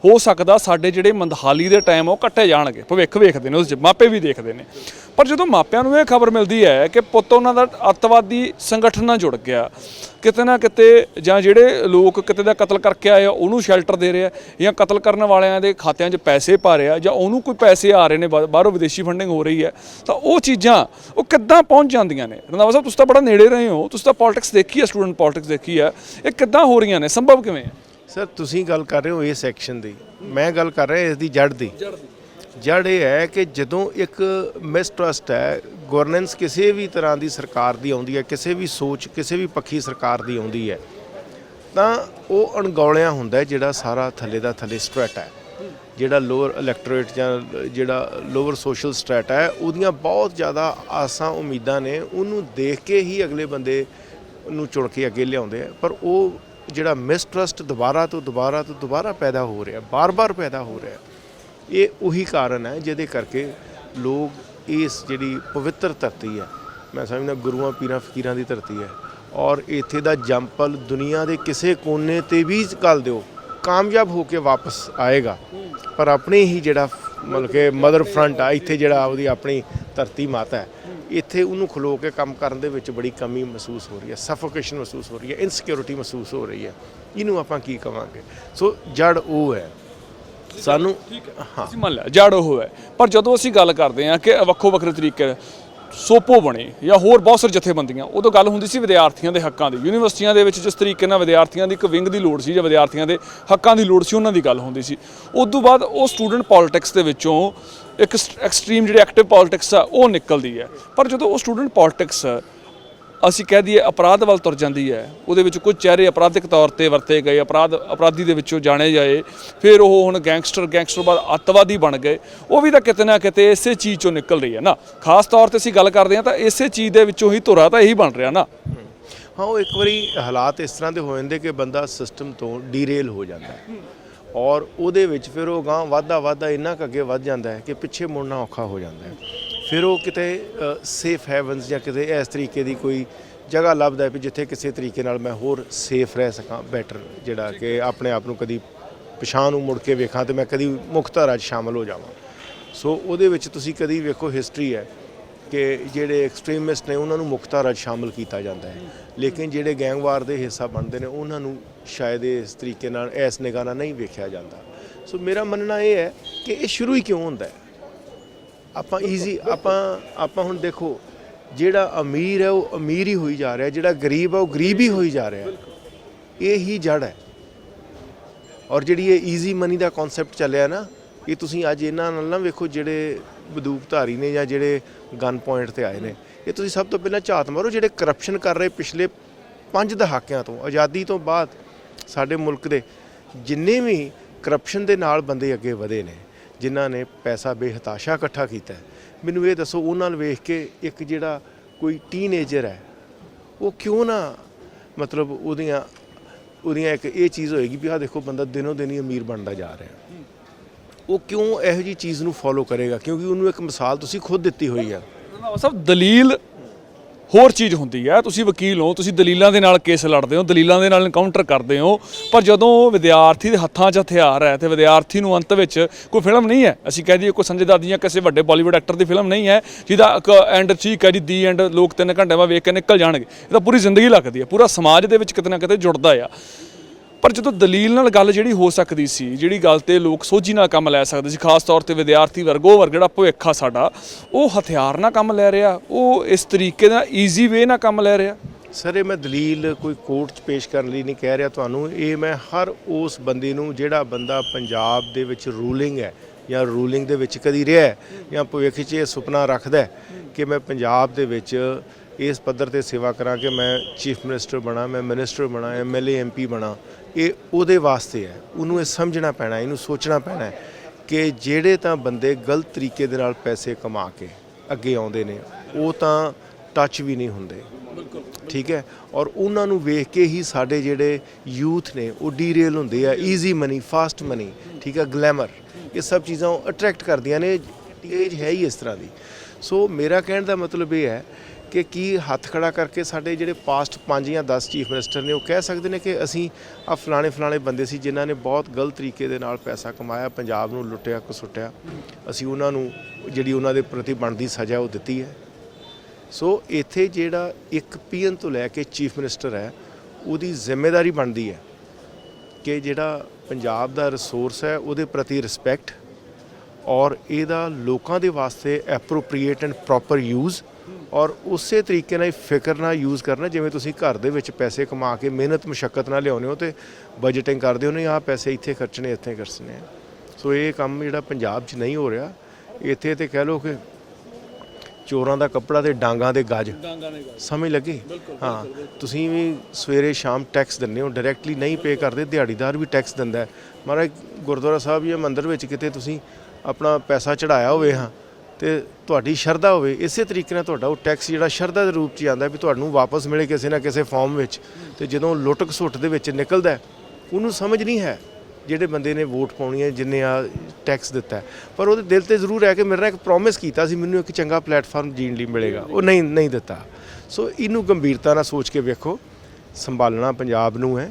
ਹੋ ਸਕਦਾ ਸਾਡੇ ਜਿਹੜੇ ਮੰਦਹਾਲੀ ਦੇ ਟਾਈਮ ਉਹ ਕੱਟੇ ਜਾਣਗੇ, ਭਵਿੱਖ ਵੇਖਦੇ ਨੇ, ਉਸ 'ਚ ਮਾਪੇ ਵੀ ਦੇਖਦੇ ਨੇ। ਪਰ ਜਦੋਂ ਮਾਪਿਆਂ ਨੂੰ ਇਹ ਖਬਰ ਮਿਲਦੀ ਹੈ ਕਿ ਪੁੱਤ ਉਹਨਾਂ ਦਾ ਅੱਤਵਾਦੀ ਸੰਗਠਨ ਨਾਲ ਜੁੜ ਗਿਆ, ਕਿਤੇ ਨਾ ਕਿਤੇ, ਜਾਂ ਜਿਹੜੇ ਲੋਕ ਕਿਤੇ ਦਾ ਕਤਲ ਕਰਕੇ ਆਏ ਉਹਨੂੰ ਸ਼ੈਲਟਰ ਦੇ ਰਿਹਾ, ਜਾਂ ਕਤਲ ਕਰਨ ਵਾਲਿਆਂ ਦੇ ਖਾਤਿਆਂ 'ਚ ਪੈਸੇ ਪਾ ਰਿਹਾ, ਜਾਂ ਉਹਨੂੰ ਕੋਈ ਪੈਸੇ ਆ ਰਹੇ ਨੇ ਬਾਹਰੋਂ, ਵਿਦੇਸ਼ੀ ਫੰਡਿੰਗ ਹੋ ਰਹੀ ਹੈ, ਤਾਂ ਉਹ ਚੀਜ਼ਾਂ ਉਹ ਕਿੱਦਾਂ ਪਹੁੰਚ ਜਾਂਦੀਆਂ ਨੇ? ਰੰਧਾਵਾ ਸਾਹਿਬ, ਤੁਸੀਂ ਤਾਂ ਬੜਾ ਨੇੜੇ ਰਹੇ ਹੋ, ਤੁਸੀਂ ਤਾਂ ਪੋਲਿਟਿਕਸ ਦੇਖੀ ਹੈ, ਸਟੂਡੈਂਟ ਪੋਲਿਟਿਕਸ ਦੇਖੀ ਹੈ, ਇਹ ਕਿੱਦਾਂ ਹੋ ਰਹੀਆਂ ਨੇ, ਸੰਭਵ ਕਿਵੇਂ ਹੈ? ਸਰ, ਤੁਸੀਂ ਗੱਲ ਕਰ ਰਹੇ ਹੋ ਇਸ ਸੈਕਸ਼ਨ ਦੀ, ਮੈਂ ਗੱਲ ਕਰ ਰਿਹਾ ਇਸ ਦੀ ਜੜ ਦੀ। ਜੜ ਇਹ ਹੈ ਕਿ ਜਦੋਂ ਇੱਕ ਮਿਸਟਰਸਟ ਹੈ, ਗਵਰਨੈਂਸ ਕਿਸੇ ਵੀ ਤਰ੍ਹਾਂ ਦੀ ਸਰਕਾਰ ਦੀ ਆਉਂਦੀ ਹੈ, ਕਿਸੇ ਵੀ ਸੋਚ, ਕਿਸੇ ਵੀ ਪੱਖੀ ਸਰਕਾਰ ਦੀ ਆਉਂਦੀ ਹੈ, ਤਾਂ ਉਹ ਅਣਗੌਲਿਆਂ ਹੁੰਦਾ ਜਿਹੜਾ ਸਾਰਾ ਥੱਲੇ ਦਾ ਥੱਲੇ ਸਟ੍ਰੈਟ ਹੈ, ਜਿਹੜਾ ਲੋਅਰ ਇਲੈਕਟੋਰੇਟ ਜਾਂ ਜਿਹੜਾ ਲੋਅਰ ਸੋਸ਼ਲ ਸਟ੍ਰੈਟ ਹੈ, ਉਹਦੀਆਂ ਬਹੁਤ ਜ਼ਿਆਦਾ ਆਸਾਂ ਉਮੀਦਾਂ ਨੇ, ਉਹਨੂੰ ਦੇਖ ਕੇ ਹੀ ਅਗਲੇ ਬੰਦੇ ਨੂੰ ਚੁਣ ਕੇ ਅੱਗੇ ਲਿਆਉਂਦੇ ਆ। ਪਰ ਉਹ ਜਿਹੜਾ ਮਿਸਟਰਸਟ ਦੁਬਾਰਾ ਪੈਦਾ ਹੋ ਰਿਹਾ, ਬਾਰ-ਬਾਰ ਪੈਦਾ ਹੋ ਰਿਹਾ, ਇਹ ਉਹੀ ਕਾਰਨ ਹੈ ਜਿਹਦੇ ਕਰਕੇ ਲੋਕ ਇਸ ਜਿਹੜੀ ਪਵਿੱਤਰ ਧਰਤੀ ਹੈ, ਮੈਂ ਸਮਝਦਾ ਗੁਰੂਆਂ ਪੀਰਾਂ ਫਕੀਰਾਂ ਦੀ ਧਰਤੀ ਹੈ, ਔਰ ਇੱਥੇ ਦਾ ਜੰਪਲ ਦੁਨੀਆ ਦੇ ਕਿਸੇ ਕੋਨੇ ਤੇ ਵੀ ਘੱਲ ਦਿਓ, ਕਾਮਯਾਬ ਹੋ ਕੇ ਵਾਪਸ ਆਏਗਾ। ਪਰ ਆਪਣੇ ਹੀ ਜਿਹੜਾ ਮਤਲਬ ਕਿ ਮਦਰ ਫਰੰਟ ਆ, ਇੱਥੇ ਜਿਹੜਾ ਉਹਦੀ ਆਪਣੀ ਧਰਤੀ ਮਾਤਾ ਹੈ, ਇੱਥੇ ਉਹਨੂੰ ਖਲੋ ਕੇ ਕੰਮ ਕਰਨ ਦੇ ਵਿੱਚ ਬੜੀ ਕਮੀ ਮਹਿਸੂਸ ਹੋ ਰਹੀ ਹੈ, ਸਫੋਕੇਸ਼ਨ ਮਹਿਸੂਸ ਹੋ ਰਹੀ ਹੈ, ਇਨਸਿਕਿਉਰਿਟੀ ਮਹਿਸੂਸ ਹੋ ਰਹੀ ਹੈ। ਇਹਨੂੰ ਆਪਾਂ ਕੀ ਕਵਾਂਗੇ? ਸੋ ਜੜ ਉਹ ਹੈ ਸਾਨੂੰ, ਹਾਂ ਅਸੀਂ ਮੰਨ ਲਿਆ ਜੜ ਉਹ ਹੈ। ਪਰ ਜਦੋਂ ਅਸੀਂ ਗੱਲ ਕਰਦੇ ਹਾਂ ਕਿ ਵੱਖੋ ਵੱਖਰੇ ਤਰੀਕੇ, ਸੋਪੋ ਬਣੇ ਜਾਂ ਹੋਰ ਬਹੁਤ ਸਾਰੇ ਜਥੇਬੰਦੀਆਂ, ਉਦੋਂ ਗੱਲ ਹੁੰਦੀ ਸੀ ਵਿਦਿਆਰਥੀਆਂ ਦੇ ਹੱਕਾਂ ਦੀ। ਯੂਨੀਵਰਸਿਟੀਆਂ ਦੇ ਵਿੱਚ ਜਿਸ ਤਰੀਕੇ ਨਾਲ ਵਿਦਿਆਰਥੀਆਂ ਦੀ ਇੱਕ ਵਿੰਗ ਦੀ ਲੋੜ ਸੀ ਜਾਂ ਵਿਦਿਆਰਥੀਆਂ ਦੇ ਹੱਕਾਂ ਦੀ ਲੋੜ ਸੀ, ਉਹਨਾਂ ਦੀ ਗੱਲ ਹੁੰਦੀ ਸੀ। ਉਸ ਤੋਂ ਬਾਅਦ ਉਹ ਸਟੂਡੈਂਟ ਪੋਲਿਟਿਕਸ ਦੇ ਵਿੱਚੋਂ ਇੱਕ ਐਕਸਟ੍ਰੀਮ ਜਿਹੜੀ ਐਕਟਿਵ ਪੋਲਿਟਿਕਸ ਆ ਉਹ ਨਿਕਲਦੀ ਹੈ। ਪਰ ਜਦੋਂ ਉਹ ਸਟੂਡੈਂਟ ਪੋਲਿਟਿਕਸ ਅਸੀਂ ਕਹਿ ਦਈਏ ਅਪਰਾਧ ਵੱਲ ਤੁਰ ਜਾਂਦੀ ਹੈ, ਉਹਦੇ ਵਿੱਚ ਕੁਝ ਚਿਹਰੇ ਅਪਰਾਧਿਕ ਤੌਰ ਤੇ ਵਰਤੇ ਗਏ, ਅਪਰਾਧੀ ਦੇ ਵਿੱਚੋਂ ਜਾਣੇ ਜਾਏ, ਫਿਰ ਉਹ ਹੁਣ ਗੈਂਗਸਟਰ ਬਾਅਦ ਅੱਤਵਾਦੀ ਬਣ ਗਏ, ਉਹ ਵੀ ਤਾਂ ਕਿਤੇ ਨਾ ਕਿਤੇ ਇਸੇ ਚੀਜ਼ ਚੋਂ ਨਿਕਲ ਰਹੀ ਹੈ ਨਾ। ਖਾਸ ਤੌਰ ਤੇ ਅਸੀਂ ਗੱਲ ਕਰਦੇ ਹਾਂ ਤਾਂ ਇਸੇ ਚੀਜ਼ ਦੇ ਵਿੱਚੋਂ ਹੀ ਧੁਰਾ ਤਾਂ ਇਹੀ ਬਣ ਰਿਹਾ ਨਾ। ਹਾਂ, ਉਹ ਇੱਕ ਵਾਰੀ ਹਾਲਾਤ ਇਸ ਤਰ੍ਹਾਂ ਦੇ ਹੋ ਜਾਂਦੇ ਕਿ ਬੰਦਾ ਸਿਸਟਮ ਤੋਂ ਡੀਰੇਲ ਹੋ ਜਾਂਦਾ ਹੈ, ਔਰ ਉਹਦੇ ਵਿੱਚ ਫਿਰ ਉਹ ਗਾਂਹ ਵਾਧਾ ਇੰਨਾ ਕੁ ਅੱਗੇ ਵੱਧ ਜਾਂਦਾ ਹੈ ਕਿ ਪਿੱਛੇ ਮੁੜਨਾ ਔਖਾ ਹੋ ਜਾਂਦਾ ਹੈ। ਫਿਰ ਉਹ ਕਿਤੇ ਸੇਫ ਹੈਵਨਸ ਜਾਂ ਕਿਤੇ ਇਸ ਤਰੀਕੇ ਦੀ ਕੋਈ ਜਗ੍ਹਾ ਲੱਭਦਾ ਵੀ ਜਿੱਥੇ ਕਿਸੇ ਤਰੀਕੇ ਨਾਲ ਮੈਂ ਹੋਰ ਸੇਫ ਰਹਿ ਸਕਾਂ, ਬੈਟਰ, ਜਿਹੜਾ ਕਿ ਆਪਣੇ ਆਪ ਨੂੰ ਕਦੀ ਪਿਛਾਂਹ ਨੂੰ ਮੁੜ ਕੇ ਵੇਖਾਂ ਤੇ ਮੈਂ ਕਦੀ ਮੁੱਖ ਧਾਰਾ 'ਚ ਸ਼ਾਮਲ ਹੋ ਜਾਵਾਂ। ਸੋ ਉਹਦੇ ਵਿੱਚ ਤੁਸੀਂ ਕਦੀ ਵੇਖੋ ਹਿਸਟਰੀ ਹੈ ਕਿ ਜਿਹੜੇ ਐਕਸਟ੍ਰੀਮਿਸਟ ਨੇ ਉਹਨਾਂ ਨੂੰ ਮੁੱਖ ਧਾਰਾ 'ਚ ਸ਼ਾਮਲ ਕੀਤਾ ਜਾਂਦਾ ਹੈ, ਲੇਕਿਨ ਜਿਹੜੇ ਗੈਂਗਵਾਰ ਦੇ ਹਿੱਸਾ ਬਣਦੇ ਨੇ ਉਹਨਾਂ ਨੂੰ ਸ਼ਾਇਦ ਇਸ ਤਰੀਕੇ ਨਾਲ ਇਸ ਨਿਗਾਹ ਨਾਲ ਨਹੀਂ ਵੇਖਿਆ ਜਾਂਦਾ। ਸੋ ਮੇਰਾ ਮੰਨਣਾ ਇਹ ਹੈ ਕਿ ਇਹ ਸ਼ੁਰੂ ਹੀ ਕਿਉਂ ਹੁੰਦਾ ਹੈ। ਆਪਾਂ ਹੁਣ ਦੇਖੋ, ਜਿਹੜਾ ਅਮੀਰ ਹੈ ਉਹ ਅਮੀਰ ਹੀ ਹੋਈ ਜਾ ਰਿਹਾ, ਜਿਹੜਾ ਗਰੀਬ ਹੈ ਉਹ ਗਰੀਬ ਹੀ ਹੋਈ ਜਾ ਰਿਹਾ। ਇਹ ਹੀ ਜੜ ਹੈ। ਔਰ ਜਿਹੜੀ ਇਹ ਈਜ਼ੀ ਮਨੀ ਦਾ ਕਨਸੈਪਟ ਚੱਲਿਆ ਨਾ, ਇਹ ਤੁਸੀਂ ਅੱਜ ਇਹਨਾਂ ਨਾਲ ਨਾ ਵੇਖੋ, ਜਿਹੜੇ ਬੰਦੂਕਧਾਰੀ ਨੇ ਜਾਂ ਜਿਹੜੇ ਗਨ ਪੁਆਇੰਟ ਤੇ ਆਏ ਨੇ, ਇਹ ਤੁਸੀਂ ਸਭ ਤੋਂ ਪਹਿਲਾਂ ਝਾਤ ਮਾਰੋ ਜਿਹੜੇ ਕਰਪਸ਼ਨ ਕਰ ਰਹੇ ਪਿਛਲੇ 5 ਦਹਾਕਿਆਂ ਤੋਂ, ਆਜ਼ਾਦੀ ਤੋਂ ਬਾਅਦ ਸਾਡੇ ਮੁਲਕ ਦੇ ਜਿੰਨੇ ਵੀ ਕਰਪਸ਼ਨ ਦੇ ਨਾਲ ਬੰਦੇ ਅੱਗੇ ਵਧੇ ਨੇ, ਜਿਨ੍ਹਾਂ ਨੇ ਪੈਸਾ ਬੇਹਤਾਸ਼ਾ ਇਕੱਠਾ ਕੀਤਾ, ਮੈਨੂੰ ਇਹ ਦੱਸੋ ਉਹਨਾਂ ਨੂੰ ਵੇਖ ਕੇ ਇੱਕ ਜਿਹੜਾ ਕੋਈ ਟੀਨੇਜਰ ਹੈ ਉਹ ਕਿਉਂ ਨਾ ਮਤਲਬ ਉਹਦੀਆਂ ਇੱਕ ਇਹ ਚੀਜ਼ ਹੋਏਗੀ ਵੀ ਆਹ ਦੇਖੋ ਬੰਦਾ ਦਿਨੋਂ ਦਿਨ ਹੀ ਅਮੀਰ ਬਣਦਾ ਜਾ ਰਿਹਾ। ਉਹ ਕਿਉਂ ਇਹੋ ਜਿਹੀ ਚੀਜ਼ ਨੂੰ ਫੋਲੋ ਕਰੇਗਾ? ਕਿਉਂਕਿ ਉਹਨੂੰ ਇੱਕ ਮਿਸਾਲ ਤੁਸੀਂ ਖੁਦ ਦਿੱਤੀ ਹੋਈ ਆ। ਸਭ ਦਲੀਲ ਹੋਰ ਚੀਜ਼ ਹੁੰਦੀ ਹੈ। ਤੁਸੀਂ ਵਕੀਲ ਹੋ, ਤੁਸੀਂ ਦਲੀਲਾਂ ਦੇ ਨਾਲ ਕੇਸ ਲੜਦੇ ਹੋ, ਦਲੀਲਾਂ ਦੇ ਨਾਲ ਐਨਕਾਊਂਟਰ ਕਰਦੇ ਹੋ, ਪਰ ਜਦੋਂ ਵਿਦਿਆਰਥੀ ਦੇ ਹੱਥਾਂ 'ਚ ਹਥਿਆਰ ਹੈ ਤੇ ਵਿਦਿਆਰਥੀ ਨੂੰ ਅੰਤ ਵਿੱਚ ਕੋਈ ਫਿਲਮ ਨਹੀਂ ਹੈ, ਅਸੀਂ ਕਹਿ ਦਈਏ ਕੋਈ ਸੰਜੇ ਦੱਤ ਜਾਂ ਕਿਸੇ ਵੱਡੇ ਬਾਲੀਵੁੱਡ ਐਕਟਰ ਦੀ ਫਿਲਮ ਨਹੀਂ ਹੈ ਜਿਹਦਾ ਇੱਕ ਐਂਡ ਠੀਕ ਹੈ ਜੀ, ਦੀ ਐਂਡ ਲੋਕ 3 ਘੰਟੇ ਬਾਅਦ ਵੇਖ ਕੇ ਨਿਕਲ ਜਾਣਗੇ। ਇਹ ਤਾਂ ਪੂਰੀ ਜ਼ਿੰਦਗੀ ਲੱਗਦੀ ਹੈ, ਪੂਰਾ ਸਮਾਜ ਦੇ ਵਿੱਚ ਕਿਤੇ ਨਾ ਕਿਤੇ ਜੁੜਦਾ ਆ। ਪਰ ਜਦੋਂ ਦਲੀਲ ਨਾਲ ਗੱਲ ਜਿਹੜੀ ਹੋ ਸਕਦੀ ਸੀ, ਜਿਹੜੀ ਗੱਲ ਤੇ ਲੋਕ ਸੋਝੀ ਨਾਲ ਕੰਮ ਲੈ ਸਕਦੇ ਸੀ, ਖਾਸ ਤੌਰ ਤੇ ਵਿਦਿਆਰਥੀ ਵਰਗ ਜਿਹੜਾ ਭਵਿੱਖ ਆ ਸਾਡਾ, ਉਹ ਹਥਿਆਰ ਨਾਲ ਕੰਮ ਲੈ ਰਿਹਾ, ਉਹ ਇਸ ਤਰੀਕੇ ਨਾਲ ਈਜ਼ੀ ਵੇ ਨਾਲ ਕੰਮ ਲੈ ਰਿਹਾ। ਸਰ, ਇਹ ਮੈਂ ਦਲੀਲ ਕੋਈ ਕੋਰਟ 'ਚ ਪੇਸ਼ ਕਰਨ ਲਈ ਨਹੀਂ ਕਹਿ ਰਿਹਾ ਤੁਹਾਨੂੰ, ਇਹ ਮੈਂ ਹਰ ਉਸ ਬੰਦੇ ਨੂੰ ਜਿਹੜਾ ਬੰਦਾ ਪੰਜਾਬ ਦੇ ਵਿੱਚ ਰੂਲਿੰਗ ਹੈ ਜਾਂ ਰੂਲਿੰਗ ਦੇ ਵਿੱਚ ਕਦੀ ਰਿਹਾ ਜਾਂ ਭਵਿੱਖ 'ਚ ਇਹ ਸੁਪਨਾ ਰੱਖਦਾ ਕਿ ਮੈਂ ਪੰਜਾਬ ਦੇ ਵਿੱਚ ਇਸ ਪੱਧਰ ਤੇ ਸੇਵਾ ਕਰਾਂ ਕਿ ਮੈਂ ਚੀਫ ਮਿਨਿਸਟਰ ਬਣਾ, ਮੈਂ ਮਿਨਿਸਟਰ ਬਣਾ, MLA MP ਬਣਾ, ਇਹ ਉਹਦੇ ਵਾਸਤੇ ਹੈ। ਉਹਨੂੰ ਇਹ ਸਮਝਣਾ ਪੈਣਾ, ਇਹਨੂੰ ਸੋਚਣਾ ਪੈਣਾ ਕਿ ਜਿਹੜੇ ਤਾਂ ਬੰਦੇ ਗਲਤ ਤਰੀਕੇ ਦੇ ਨਾਲ ਪੈਸੇ ਕਮਾ ਕੇ ਅੱਗੇ ਆਉਂਦੇ ਨੇ ਉਹ ਤਾਂ ਟੱਚ ਵੀ ਨਹੀਂ ਹੁੰਦੇ, ਠੀਕ ਹੈ। ਔਰ ਉਹਨਾਂ ਨੂੰ ਵੇਖ ਕੇ ਹੀ ਸਾਡੇ ਜਿਹੜੇ ਯੂਥ ਨੇ ਉਹ ਡੀਰੇਲ ਹੁੰਦੇ ਆ। ਈਜ਼ੀ ਮਨੀ, ਫਾਸਟ ਮਨੀ, ਠੀਕ ਹੈ, ਗਲੈਮਰ, ਇਹ ਸਭ ਚੀਜ਼ਾਂ ਅਟਰੈਕਟ ਕਰਦੀਆਂ ਨੇ। ਏਜ ਹੈ ਹੀ ਇਸ ਤਰ੍ਹਾਂ ਦੀ। ਸੋ ਮੇਰਾ ਕਹਿਣ ਦਾ ਮਤਲਬ ਇਹ ਹੈ ਕਿ ਕੀ ਹੱਥ ਖੜਾ ਕਰਕੇ ਸਾਡੇ ਜਿਹੜੇ ਪਾਸਟ 5 ਜਾਂ 10 ਚੀਫ ਮਿਨਿਸਟਰ ਨੇ ਉਹ ਕਹਿ ਸਕਦੇ ਨੇ ਕਿ ਅਸੀਂ ਆ ਫਲਾਣੇ ਬੰਦੇ ਸੀ ਜਿਨ੍ਹਾਂ ਨੇ ਬਹੁਤ ਗਲਤ ਤਰੀਕੇ ਦੇ ਨਾਲ ਪੈਸਾ ਕਮਾਇਆ, ਪੰਜਾਬ ਨੂੰ ਲੁੱਟਿਆ ਘਸੁੱਟਿਆ, ਅਸੀਂ ਉਹਨਾਂ ਨੂੰ ਜਿਹੜੀ ਉਹਨਾਂ ਦੇ ਪ੍ਰਤੀ ਬਣਦੀ ਸਜ਼ਾ ਉਹ ਦਿੱਤੀ ਹੈ। ਸੋ ਇੱਥੇ ਜਿਹੜਾ ਇੱਕ PM ਤੋਂ ਲੈ ਕੇ ਚੀਫ ਮਿਨਿਸਟਰ ਹੈ, ਉਹਦੀ ਜ਼ਿੰਮੇਵਾਰੀ ਬਣਦੀ ਹੈ ਕਿ ਜਿਹੜਾ ਪੰਜਾਬ ਦਾ ਰਿਸੋਰਸ ਹੈ ਉਹਦੇ ਪ੍ਰਤੀ ਰਿਸਪੈਕਟ ਔਰ ਇਹਦਾ ਲੋਕਾਂ ਦੇ ਵਾਸਤੇ ਐਪਰੋਪਰੀਏਟ ਐਂਡ ਪ੍ਰੋਪਰ ਯੂਜ਼, ਔਰ ਉਸੇ ਤਰੀਕੇ ਨਾਲ ਫਿਕਰ ਨਾਲ ਯੂਜ਼ ਕਰਨਾ। ਜਿਵੇਂ ਤੁਸੀਂ ਘਰ ਦੇ ਵਿੱਚ ਪੈਸੇ ਕਮਾ ਕੇ ਮਿਹਨਤ ਮੁਸ਼ੱਕਤ ਨਾਲ ਲਿਆਉਂਦੇ ਹੋ ਤੇ ਬਜਟਿੰਗ ਕਰਦੇ ਹੋ, ਨਹੀਂ ਆਹ ਪੈਸੇ ਇੱਥੇ ਖਰਚਣੇ, ਇੱਥੇ ਖਰਚਣੇ ਆ। ਸੋ ਇਹ ਕੰਮ ਜਿਹੜਾ ਪੰਜਾਬ 'ਚ ਨਹੀਂ ਹੋ ਰਿਹਾ, ਇੱਥੇ ਤੇ ਕਹਿ ਲਓ ਕਿ ਚੋਰਾਂ ਦਾ ਕੱਪੜਾ ਤੇ ਡਾਂਗਾਂ ਦੇ ਗੱਜ, ਸਮਝ ਲੱਗੀ? ਹਾਂ, ਤੁਸੀਂ ਵੀ ਸਵੇਰੇ ਸ਼ਾਮ ਟੈਕਸ ਦਿੰਦੇ ਹੋ, ਡਾਇਰੈਕਟਲੀ ਨਹੀਂ ਪੇ ਕਰਦੇ, ਦਿਹਾੜੀਦਾਰ ਵੀ ਟੈਕਸ ਦਿੰਦਾ ਹੈ। ਮਹਾਰਾਜ ਗੁਰਦੁਆਰਾ ਸਾਹਿਬ ਜਾਂ ਮੰਦਿਰ ਵਿੱਚ ਕਿਤੇ ਤੁਸੀਂ ਆਪਣਾ ਪੈਸਾ ਚੜਾਇਆ ਹੋਵੇ ਹਾਂ ਤੇ ਤੁਹਾਡੀ ਸ਼ਰਧਾ ਹੋਵੇ, ਇਸੇ ਤਰੀਕੇ ਨਾਲ ਤੁਹਾਡਾ ਉਹ ਟੈਕਸ ਜਿਹੜਾ ਸ਼ਰਧਾ ਦੇ ਰੂਪ 'ਚ ਆਉਂਦਾ ਵੀ ਤੁਹਾਨੂੰ ਵਾਪਸ ਮਿਲੇ ਕਿਸੇ ਨਾ ਕਿਸੇ ਫਾਰਮ ਵਿੱਚ। ਤੇ ਜਦੋਂ ਲੁੱਟ ਘਸੁੱਟ ਦੇ ਵਿੱਚ ਨਿਕਲਦਾ ਉਹਨੂੰ ਸਮਝ ਨਹੀਂ ਹੈ ਜਿਹੜੇ ਬੰਦੇ ਨੇ ਵੋਟ ਪਾਉਣੀ ਹੈ, ਜਿੰਨੇ ਆ ਟੈਕਸ ਦਿੱਤਾ, ਪਰ ਉਹਦੇ ਦਿਲ ਤੇ ਜ਼ਰੂਰ ਹੈ ਕਿ ਮੇਰੇ ਨਾਲ ਇੱਕ ਪ੍ਰੋਮਿਸ ਕੀਤਾ ਸੀ ਮੈਨੂੰ ਇੱਕ ਚੰਗਾ ਪਲੇਟਫਾਰਮ ਜੀਣ ਲਈ ਮਿਲੇਗਾ, ਉਹ ਨਹੀਂ ਦਿੱਤਾ। ਸੋ ਇਹਨੂੰ ਗੰਭੀਰਤਾ ਨਾਲ ਸੋਚ ਕੇ ਵੇਖੋ। ਸੰਭਾਲਣਾ ਪੰਜਾਬ ਨੂੰ ਹੈ